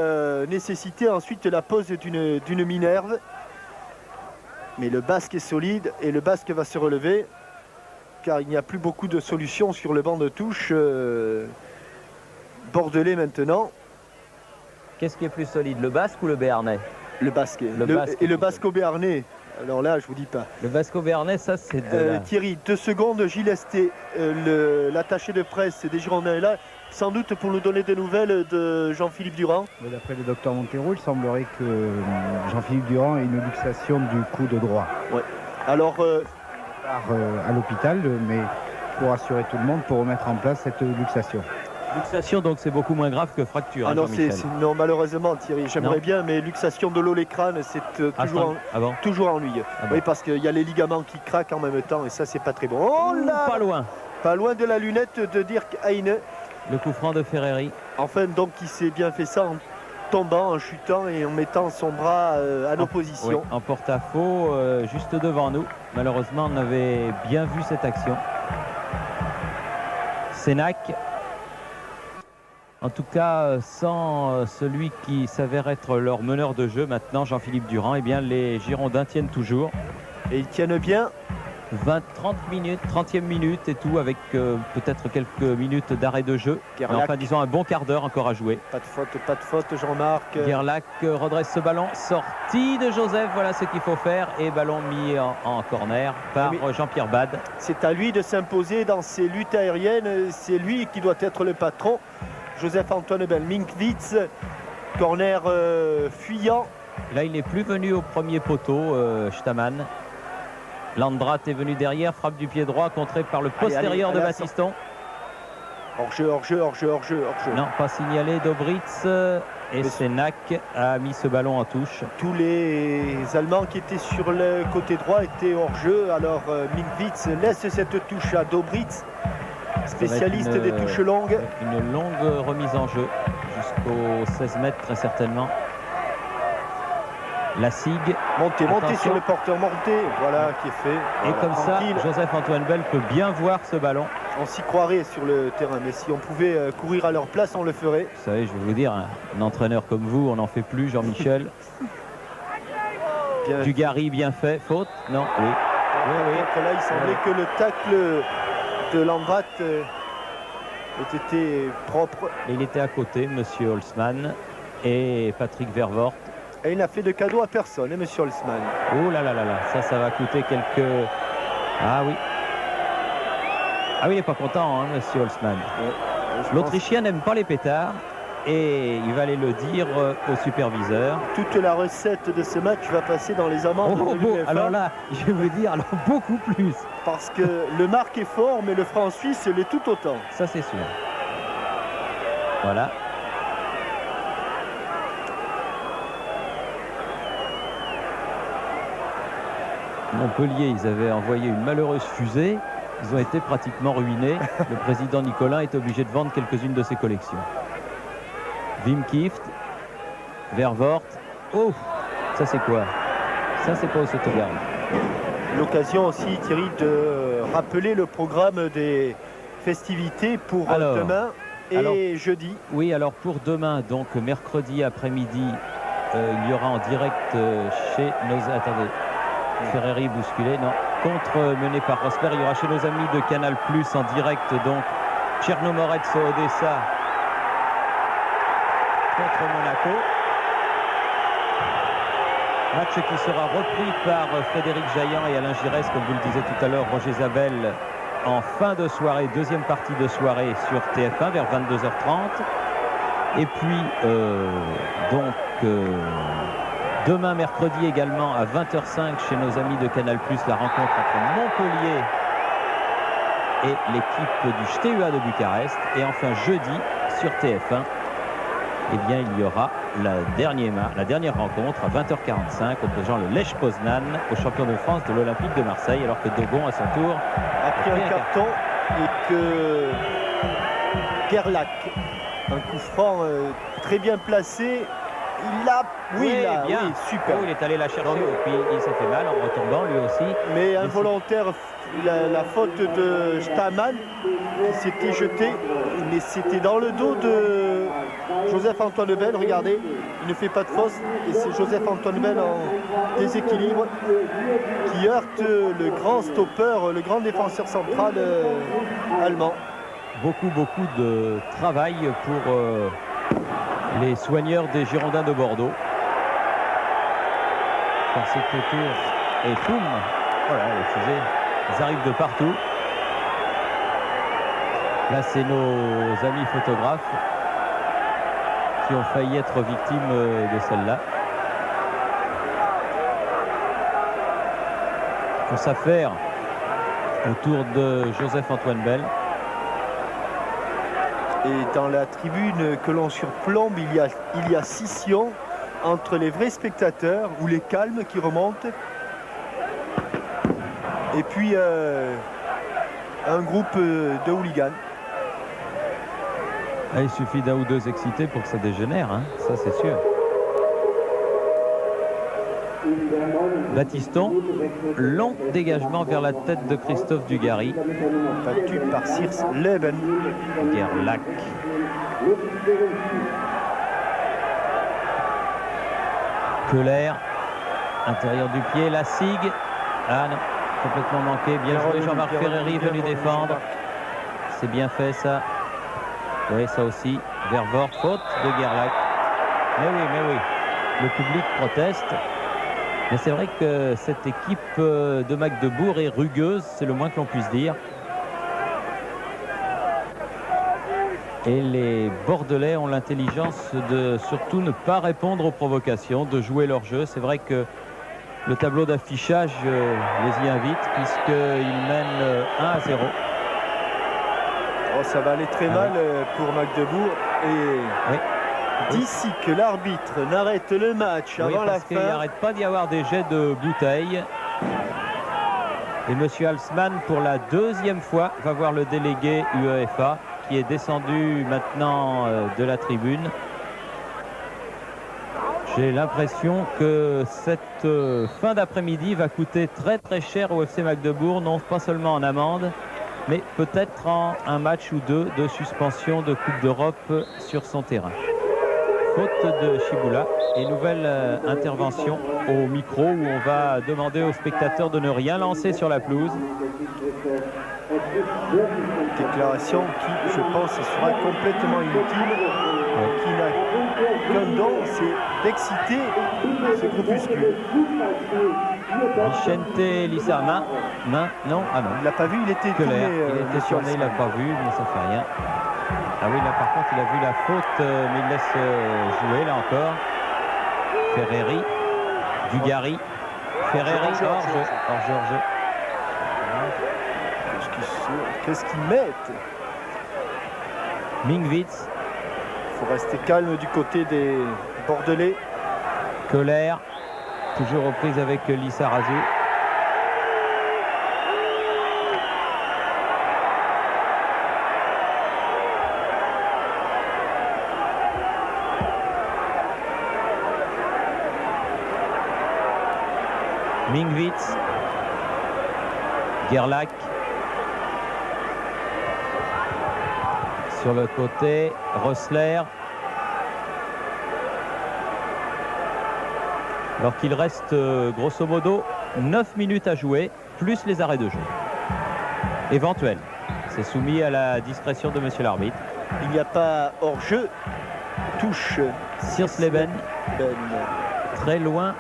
nécessité ensuite la pose d'une Minerve. Mais le Basque est solide et le Basque va se relever car il n'y a plus beaucoup de solutions sur le banc de touche bordelais maintenant. Qu'est-ce qui est plus solide, le Basque ou le Béarnais? Le Basque. Et le Basco-Béarnais. Alors là, je vous dis pas. Le Basco-Béarnais, ça c'est de Thierry, 2 secondes, Gilles Esté, l'attaché de presse des Girondins est là, sans doute pour nous donner des nouvelles de Jean-Philippe Durand. D'après le docteur Montero, il semblerait que Jean-Philippe Durand ait une luxation du coude droit. Ouais. Alors, à l'hôpital, mais pour rassurer tout le monde, pour remettre en place cette luxation. Luxation, donc c'est beaucoup moins grave que fracture. Ah non, non, malheureusement Thierry, j'aimerais bien, mais luxation de l'écrâne, c'est toujours ennuyeux. Oui, parce qu'il y a les ligaments qui craquent en même temps et ça, c'est pas très bon. Oh là, pas loin de la lunette de Dirk Heine. Le coup franc de Ferreri. Enfin, donc, il s'est bien fait ça en tombant, en chutant et en mettant son bras en opposition. Oui, en porte-à-faux, juste devant nous. Malheureusement, on avait bien vu cette action. Sénac. En tout cas, sans celui qui s'avère être leur meneur de jeu maintenant, Jean-Philippe Durand, eh bien les Girondins tiennent toujours. Et ils tiennent bien. 30 minutes, 30e minute et tout, avec peut-être quelques minutes d'arrêt de jeu. Mais enfin, disons un bon quart d'heure encore à jouer. Pas de faute, Jean-Marc. Gerlach redresse ce ballon, sortie de Joseph, voilà ce qu'il faut faire. Et ballon mis en corner par Jean-Pierre Bade. C'est à lui de s'imposer dans ces luttes aériennes, c'est lui qui doit être le patron. Joseph-Antoine Belminkwitz, corner fuyant. Là, il n'est plus venu au premier poteau, Stamann. Landrat est venu derrière, frappe du pied droit, contré par le postérieur de Battiston. Hors-jeu. Non, pas signalé Dobritz. Et Sénac a mis ce ballon en touche. Tous les Allemands qui étaient sur le côté droit étaient hors-jeu. Alors Minkwitz laisse cette touche à Dobritz, spécialiste des touches longues. Une longue remise en jeu jusqu'aux 16 mètres très certainement. La SIG. Montez sur le porteur, voilà qui est fait. Et voilà, comme tranquille. Ça, Joseph-Antoine Bell peut bien voir ce ballon. On s'y croirait sur le terrain, mais si on pouvait courir à leur place, on le ferait. Vous savez, je vais vous dire, un entraîneur comme vous, on n'en fait plus, Jean-Michel. Dugarry bien fait, faute? Non, oui. Donc là, il semblait que le tacle de Landrat ait été propre. Et il était à côté, monsieur Holzmann et Patrick Vervoort. Et il n'a fait de cadeau à personne, hein, monsieur Holzmann. Oh là là là là, ça va coûter quelques... Ah oui. Ah oui, il n'est pas content, hein, monsieur Holzmann. L'Autrichien n'aime pas les pétards et il va aller le dire au superviseur. Toute la recette de ce match va passer dans les amendes de l'UEFA. Alors là, je veux dire, alors beaucoup plus. Parce que le marque est fort, mais le franc suisse l'est tout autant. Ça, c'est sûr. Voilà. Montpellier, ils avaient envoyé une malheureuse fusée. Ils ont été pratiquement ruinés. Le président Nicolin est obligé de vendre quelques-unes de ses collections. Wim Kieft, Vervoort. Oh, ça c'est quoi? Ça c'est pas au Sotogar. L'occasion aussi, Thierry, de rappeler le programme des festivités pour demain et jeudi. Oui, alors pour demain, donc mercredi après-midi, il y aura en direct chez nos... Attendez. Ferreri bousculé, non. Contre mené par Rosberg, il y aura chez nos amis de Canal Plus en direct donc Tchernomorets Odessa contre Monaco. Match qui sera repris par Frédéric Jaillant et Alain Giresse, comme vous le disiez tout à l'heure, Roger Zabel en fin de soirée, deuxième partie de soirée sur TF1 vers 22h30. Et puis demain mercredi également à 20h05 chez nos amis de Canal+, la rencontre entre Montpellier et l'équipe du STEA de Bucarest. Et enfin jeudi sur TF1, eh bien il y aura la dernière rencontre à 20h45 opposant le Lech Poznan au champion de France de l'Olympique de Marseille, alors que Dogon à son tour a pris un carton et que Gerlach, un coup franc très bien placé, il l'a, bien. Oui, super. Oh, il est allé la chercher et puis il s'est fait mal en retombant lui aussi. Mais involontaire, la faute de Stamann qui s'était jeté, mais c'était dans le dos de Joseph-Antoine Lebel. Regardez, il ne fait pas de fausse et c'est Joseph-Antoine Lebel en déséquilibre qui heurte le grand stopper, le grand défenseur central allemand. Beaucoup de travail pour les soigneurs des Girondins de Bordeaux. Car c'est autour et poum, voilà, les fusées, elles arrivent de partout. Là, c'est nos amis photographes qui ont failli être victimes de celle-là. Pour s'affaire autour de Joseph-Antoine Bell. Et dans la tribune que l'on surplombe, il y a scission entre les vrais spectateurs ou les calmes qui remontent et puis un groupe de hooligans. Ah, il suffit d'un ou deux excités pour que ça dégénère, hein, ça c'est sûr. Battiston, long dégagement vers la tête de Christophe Dugarry. Battu par Sears Leben. Gerlach. Keller, intérieur du pied, la Sigue. Ah non, complètement manqué. Bien joué, Jean-Marc Ferreri venu défendre. C'est bien fait ça. Oui, ça aussi. Vervort, faute de Gerlach. Mais oui. Le public proteste. Mais c'est vrai que cette équipe de Magdebourg est rugueuse, c'est le moins que l'on puisse dire. Et les Bordelais ont l'intelligence de surtout ne pas répondre aux provocations, de jouer leur jeu. C'est vrai que le tableau d'affichage les y invite puisqu'ils mènent 1-0. Oh, ça va aller très mal pour Magdebourg. Et oui. D'ici que l'arbitre n'arrête le match avant la fin. Il n'arrête pas d'y avoir des jets de bouteilles. Et M. Halsman, pour la deuxième fois, va voir le délégué UEFA qui est descendu maintenant de la tribune. J'ai l'impression que cette fin d'après-midi va coûter très cher au FC Magdebourg, non pas seulement en amende, mais peut-être en un match ou deux de suspension de Coupe d'Europe sur son terrain. Faute de Chiboula et nouvelle intervention au micro où on va demander aux spectateurs de ne rien lancer sur la pelouse. Déclaration qui, je pense, sera complètement inutile, qui n'a qu'un don, c'est d'exciter ce groupuscule. Vicente Lissa, main, non, ah non. Il l'a pas vu, il était tourné. Il était tourné, il l'a pas vu, mais ça fait rien. Ah oui, là par contre, il a vu la faute, mais il laisse jouer, là encore. Ferreri, Dugarry, Ferreri, hors-jeu. Qu'est-ce qu'ils mettent? Mingwitz. Il faut rester calme du côté des Bordelais. Keller, toujours aux prises avec Lissa Razou. Mingwitz, Gerlach sur le côté, Rössler. Alors qu'il reste grosso modo 9 minutes à jouer, plus les arrêts de jeu éventuels. C'est soumis à la discrétion de monsieur l'arbitre. Il n'y a pas hors-jeu, touche Sears-Leben, très loin.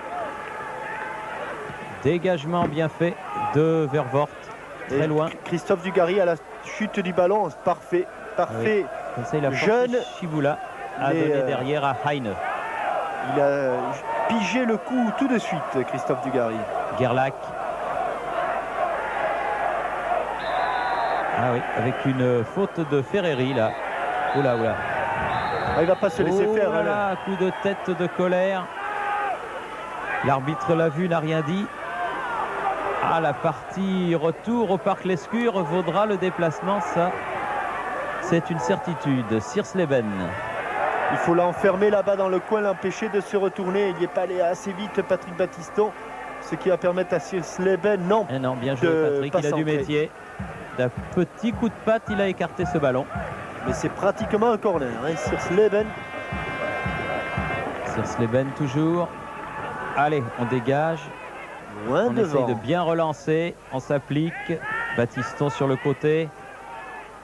Dégagement bien fait de Vervoort, très loin. Christophe Dugarry à la chute du ballon, parfait. Oui. Il a jeune Chiboula a donné derrière à Heine. Il a pigé le coup tout de suite, Christophe Dugarry. Gerlach. Ah oui, avec une faute de Ferreri là. Oula. Ah, il va pas se laisser faire. Voilà, coup de tête de Colère. L'arbitre l'a vu, n'a rien dit. Ah, la partie retour au Parc Lescure vaudra le déplacement, ça, c'est une certitude. Siersleben. Il faut l'enfermer là-bas dans le coin, l'empêcher de se retourner. Il n'y est pas allé assez vite, Patrick Battiston, ce qui va permettre à Siersleben, non. Et non, bien joué Patrick, il a du métier. D'un petit coup de patte, il a écarté ce ballon. Mais c'est pratiquement un corner, hein, Siersleben. Siersleben toujours. Allez, on dégage. Loin on devant. essaye de bien relancer, on s'applique. Battiston sur le côté.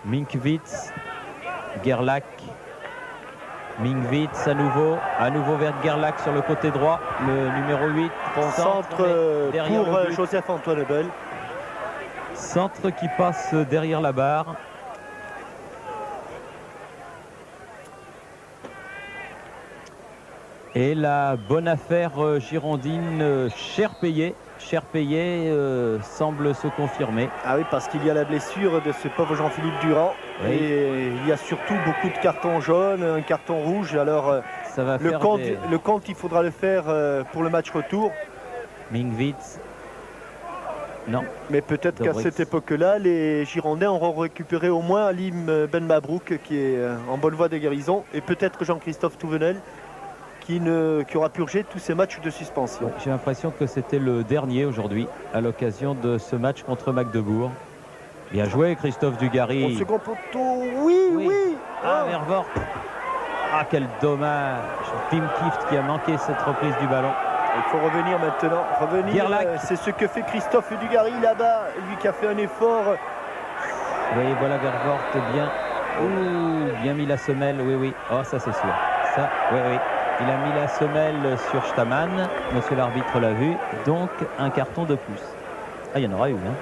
Minkwitz, Gerlach. Minkwitz à nouveau vers Gerlach sur le côté droit. Le numéro 8. Centre pour Joseph-Antoine Bell. Centre qui passe derrière la barre. Et la bonne affaire girondine, cher payé, semble se confirmer. Ah oui, parce qu'il y a la blessure de ce pauvre Jean-Philippe Durand. Oui. Et il y a surtout beaucoup de cartons jaunes, un carton rouge. Alors ça va faire le compte, il faudra le faire pour le match retour. Minkwitz. Non. Mais peut-être qu'à cette époque-là, les Girondins auront récupéré au moins Alim Ben Mabrouk, qui est en bonne voie de guérison, et peut-être Jean-Christophe Touvenel, qui aura purgé tous ces matchs de suspension. J'ai l'impression que c'était le dernier aujourd'hui, à l'occasion de ce match contre Magdebourg. Bien joué, Christophe Dugarry. Au second poteau, oui. Ah, Vervoort. Ah, quel dommage. Wim Kieft qui a manqué cette reprise du ballon. Il faut revenir maintenant. C'est ce que fait Christophe Dugarry là-bas, lui qui a fait un effort. Oui, voilà Vervoort bien mis la semelle, oui. Oh, ça c'est sûr. Ça, oui. Il a mis la semelle sur Staman. Monsieur l'arbitre l'a vu. Donc, un carton de plus. Ah, il y en aura eu, hein.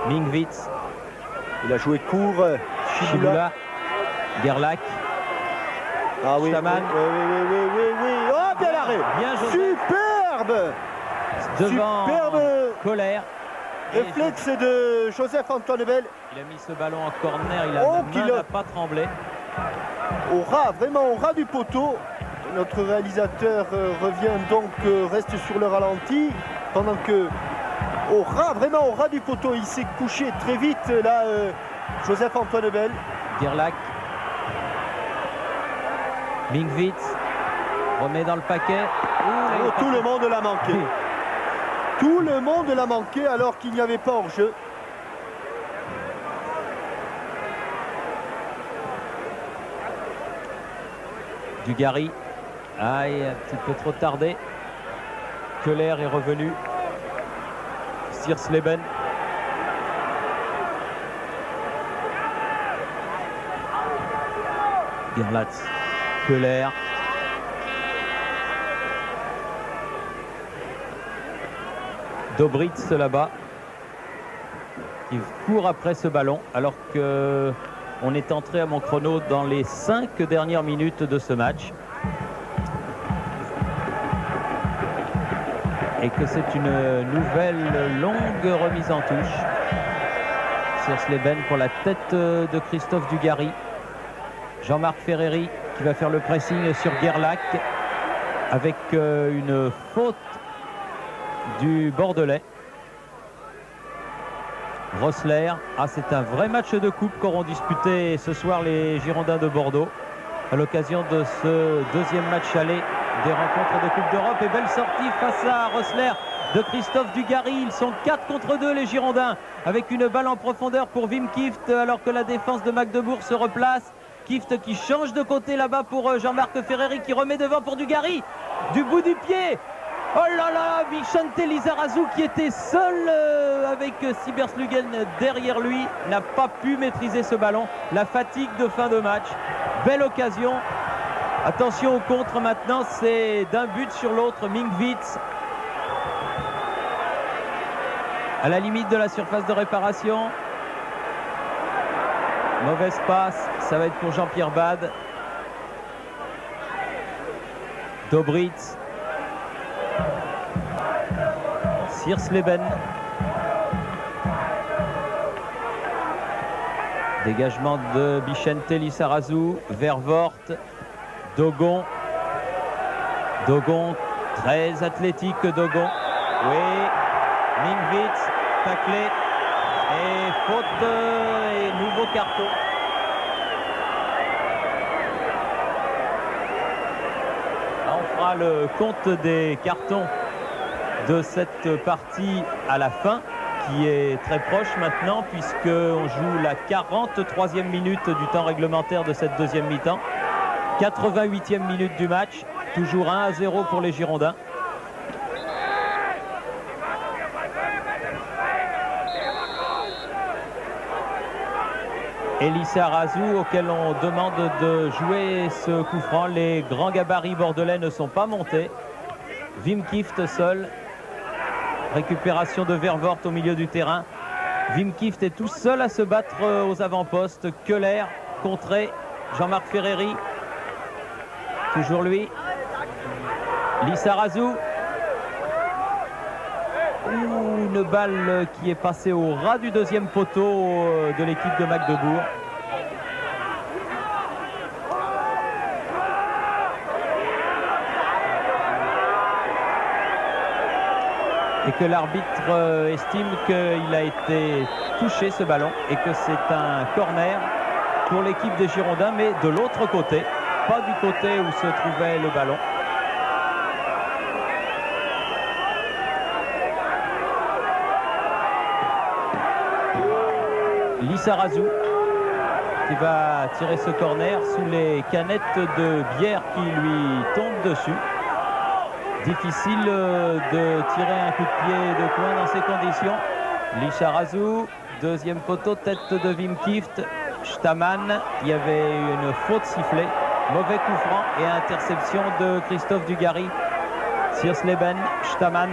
Minkwitz. Il a joué court. Chiboula. Gerlach. Ah oui. Staman. Oui. Oh, bien l'arrêt. Bien joué. Superbe. Superbe. Colère. Réflexe de Joseph-Antoine Bell. Il a mis ce ballon en corner, la main n'a pas tremblé. Vraiment au ras du poteau. Notre réalisateur revient donc, reste sur le ralenti. Pendant que vraiment au ras du poteau, il s'est couché très vite là, Joseph-Antoine Bell. Gerlach. Minkwitz remet dans le paquet. Tout le monde l'a manqué. Tout le monde l'a manqué alors qu'il n'y avait pas hors-jeu. Dugarry. Aïe, un petit peu trop tardé. Keller est revenu. Siersleben. Gerlach. Keller. Dobritz là-bas qui court après ce ballon alors que on est entré à mon chrono dans les 5 dernières minutes de ce match et que c'est une nouvelle longue remise en touche. Siersleben pour la tête de Christophe Dugarry. Jean-Marc Ferreri qui va faire le pressing sur Gerlach avec une faute du Bordelais. Rossler. Ah, c'est un vrai match de coupe qu'auront disputé ce soir les Girondins de Bordeaux à l'occasion de ce deuxième match aller des rencontres de Coupe d'Europe. Et belle sortie face à Rossler de Christophe Dugarry. Ils sont 4 contre 2 les Girondins avec une balle en profondeur pour Wim Kieft alors que la défense de Magdebourg se replace. Kieft qui change de côté là-bas pour Jean-Marc Ferreri qui remet devant pour Dugarry du bout du pied. Oh là là, Vicente Lizarazu qui était seul avec Sieberslugen derrière lui n'a pas pu maîtriser ce ballon. La fatigue de fin de match. Belle occasion. Attention au contre maintenant, c'est d'un but sur l'autre. Minkwitz à la limite de la surface de réparation. Mauvaise passe, ça va être pour Jean-Pierre Bade. Dobritz. Siersleben. Dégagement de Bichente Lissarazu, Vervoort, Dogon. Dogon, très athlétique Dogon. Oui, Mingwitz, taclé. Et faute et nouveau carton. On fera le compte des cartons de cette partie à la fin, qui est très proche maintenant, puisqu'on joue la 43e minute du temps réglementaire de cette deuxième mi-temps. 88e minute du match, toujours 1-0 pour les Girondins. Elissa Razou, auquel on demande de jouer ce coup franc. Les grands gabarits bordelais ne sont pas montés. Wim Kieft seul. Récupération de Vervoort au milieu du terrain. Wim Kieft est tout seul à se battre aux avant-postes. Keller, contré. Jean-Marc Ferreri. Toujours lui. Lissarazu. Une balle qui est passée au ras du deuxième poteau de l'équipe de Magdebourg. Et que l'arbitre estime qu'il a été touché ce ballon et que c'est un corner pour l'équipe des Girondins, mais de l'autre côté, pas du côté où se trouvait le ballon. Lissarazu qui va tirer ce corner sous les canettes de bière qui lui tombent dessus. Difficile de tirer un coup de pied de coin dans ces conditions. Lissarazu, deuxième poteau, tête de Wim Kieft. Staman, il y avait une faute sifflée. Mauvais coup franc et interception de Christophe Dugarry. Siersleben, Staman,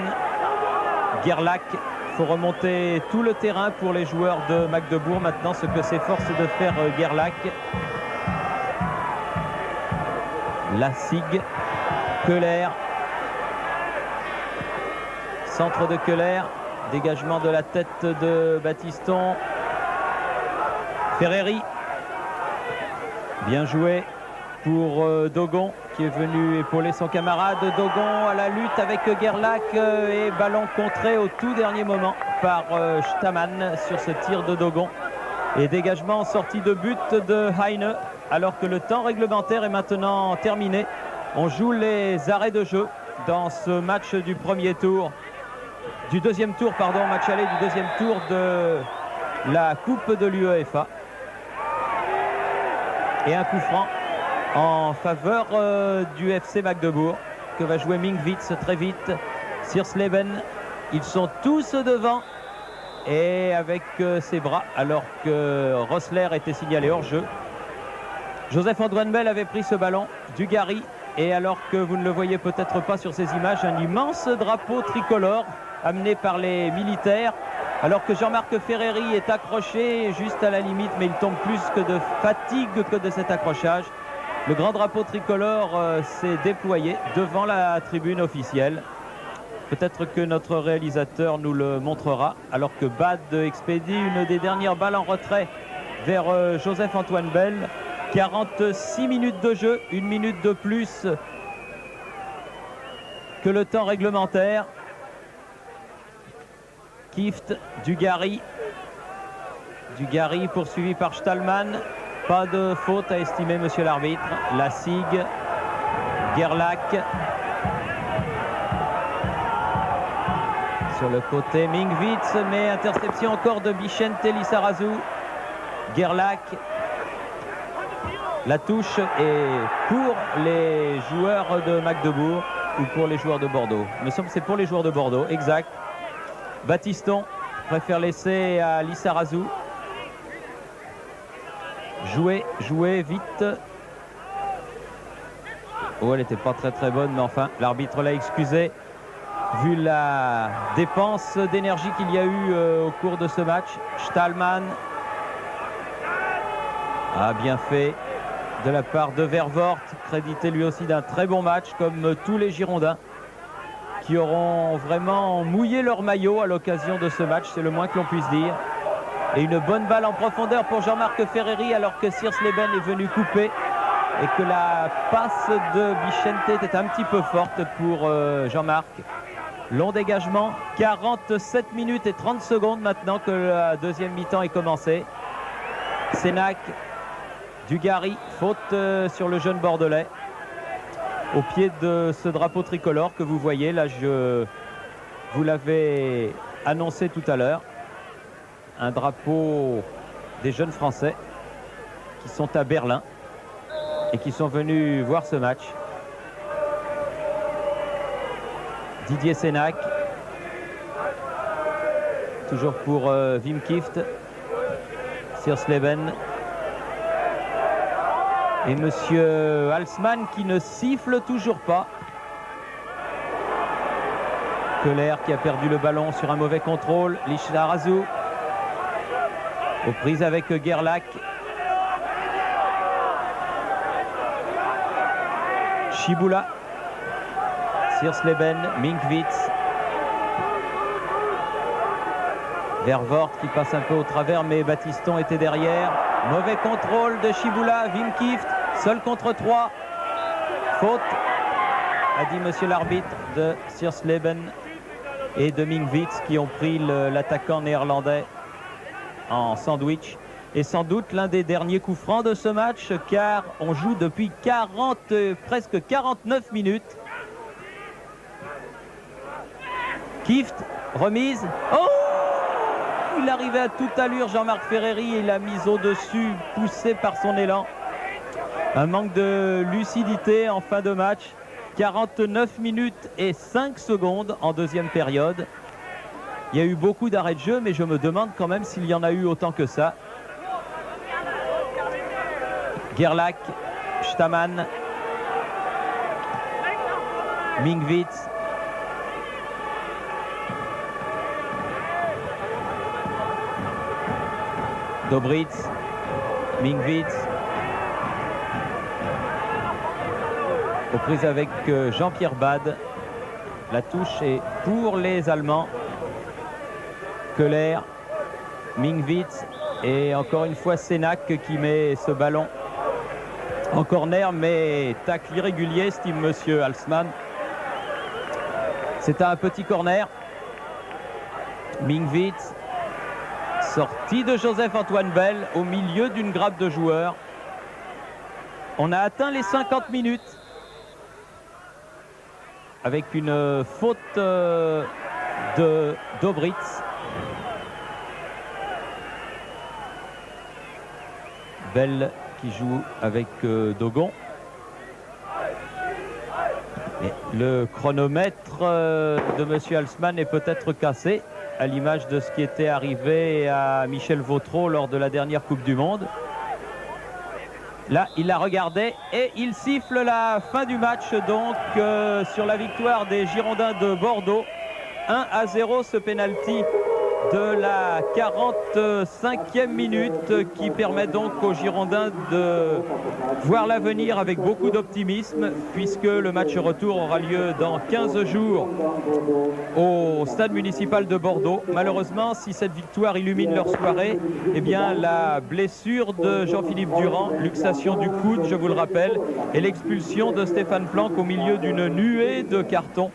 Gerlach. Il faut remonter tout le terrain pour les joueurs de Magdebourg maintenant, ce que s'efforce de faire Gerlach. Lassig, Keller. Centre de Keller, dégagement de la tête de Battiston. Ferreri. Bien joué pour Dogon qui est venu épauler son camarade. Dogon à la lutte avec Gerlach et ballon contré au tout dernier moment par Staman sur ce tir de Dogon. Et dégagement en sortie de but de Heine alors que le temps réglementaire est maintenant terminé. On joue les arrêts de jeu dans ce match du premier tour. Du deuxième tour, pardon, match aller du deuxième tour de la Coupe de l'UEFA. Et un coup franc en faveur du FC Magdebourg que va jouer Mingwitz très vite. Siersleben, ils sont tous devant et avec ses bras alors que Rossler était signalé hors jeu. Joseph Andouanbel avait pris ce ballon, Dugarry, et alors que vous ne le voyez peut-être pas sur ces images, un immense drapeau tricolore amené par les militaires, alors que Jean-Marc Ferreri est accroché juste à la limite, mais il tombe plus que de fatigue que de cet accrochage. Le grand drapeau tricolore s'est déployé devant la tribune officielle. Peut-être que notre réalisateur nous le montrera, alors que Bad expédie une des dernières balles en retrait vers Joseph Andouanbel. 46 minutes de jeu, une minute de plus que le temps réglementaire. Kieft, Dugarry. Dugarry poursuivi par Stallman. Pas de faute à estimer, monsieur l'arbitre. Lassig, Gerlach. Sur le côté, Mingwitz, mais interception encore de Bichente Lissarazu. Gerlach. La touche est pour les joueurs de Magdebourg ou pour les joueurs de Bordeaux. Il me semble que c'est pour les joueurs de Bordeaux, exact. Battiston préfère laisser à Lissarazu. Jouer vite. Oh, elle n'était pas très bonne, mais enfin, l'arbitre l'a excusé. Vu la dépense d'énergie qu'il y a eu au cours de ce match. Stallman a bien fait de la part de Vervoort, crédité lui aussi d'un très bon match, comme tous les Girondins qui auront vraiment mouillé leur maillot à l'occasion de ce match, c'est le moins que l'on puisse dire. Et une bonne balle en profondeur pour Jean-Marc Ferreri alors que Siersleben est venu couper et que la passe de Bichente était un petit peu forte pour Jean-Marc. Long dégagement, 47 minutes et 30 secondes maintenant que la deuxième mi-temps est commencée. Sénac, Dugarry, faute sur le jeune Bordelais. Au pied de ce drapeau tricolore que vous voyez, là je vous l'avais annoncé tout à l'heure. Un drapeau des jeunes Français qui sont à Berlin et qui sont venus voir ce match. Didier Sénac, toujours pour Wim Kieft, Siersleben et monsieur Halsman qui ne siffle toujours pas. Keller qui a perdu le ballon sur un mauvais contrôle. Lisharazu aux prises avec Gerlach. Shibula, Siersleben, Minkwitz, Vervoort qui passe un peu au travers mais Battiston était derrière. Mauvais contrôle de Shibula, Wim Kieft, seul contre 3. Faute, a dit monsieur l'arbitre, de Siersleben et de Minkwitz qui ont pris l'attaquant néerlandais en sandwich. Et sans doute l'un des derniers coups francs de ce match car on joue depuis presque 49 minutes. Kieft, remise. Oh! Il arrivait à toute allure, Jean-Marc Ferreri, et il a mis au-dessus, poussé par son élan. Un manque de lucidité en fin de match. 49 minutes et 5 secondes en deuxième période. Il y a eu beaucoup d'arrêts de jeu, mais je me demande quand même s'il y en a eu autant que ça. Gerlach, Stamann, Minkwitz. Dobritz, Minkwitz. Aux prises avec Jean-Pierre Bade. La touche est pour les Allemands. Keller, Minkwitz et encore une fois Sénac qui met ce ballon en corner, mais tacle irrégulier, estime monsieur Halsman. C'est un petit corner. Minkwitz, sortie de Joseph-Antoine Bell au milieu d'une grappe de joueurs. On a atteint les 50 minutes avec une faute de Dobritz. Bell qui joue avec Dogon. Et le chronomètre de monsieur Halsman est peut-être cassé, à l'image de ce qui était arrivé à Michel Vautreau lors de la dernière Coupe du Monde. Là, il la regardait et il siffle la fin du match donc sur la victoire des Girondins de Bordeaux. 1-0 ce penalty de la 45e minute qui permet donc aux Girondins de voir l'avenir avec beaucoup d'optimisme puisque le match retour aura lieu dans 15 jours au stade municipal de Bordeaux. Malheureusement, si cette victoire illumine leur soirée, eh bien la blessure de Jean-Philippe Durand, luxation du coude, je vous le rappelle, et l'expulsion de Stéphane Planck au milieu d'une nuée de cartons,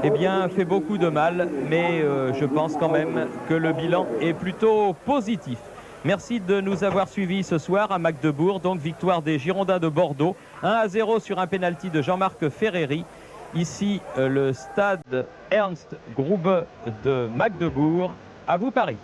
eh bien fait beaucoup de mal, mais je pense quand même que le bilan est plutôt positif. Merci de nous avoir suivis ce soir à Magdebourg. Donc victoire des Girondins de Bordeaux. 1-0 sur un pénalty de Jean-Marc Ferreri. Ici le stade Ernst Grube de Magdebourg. À vous Paris.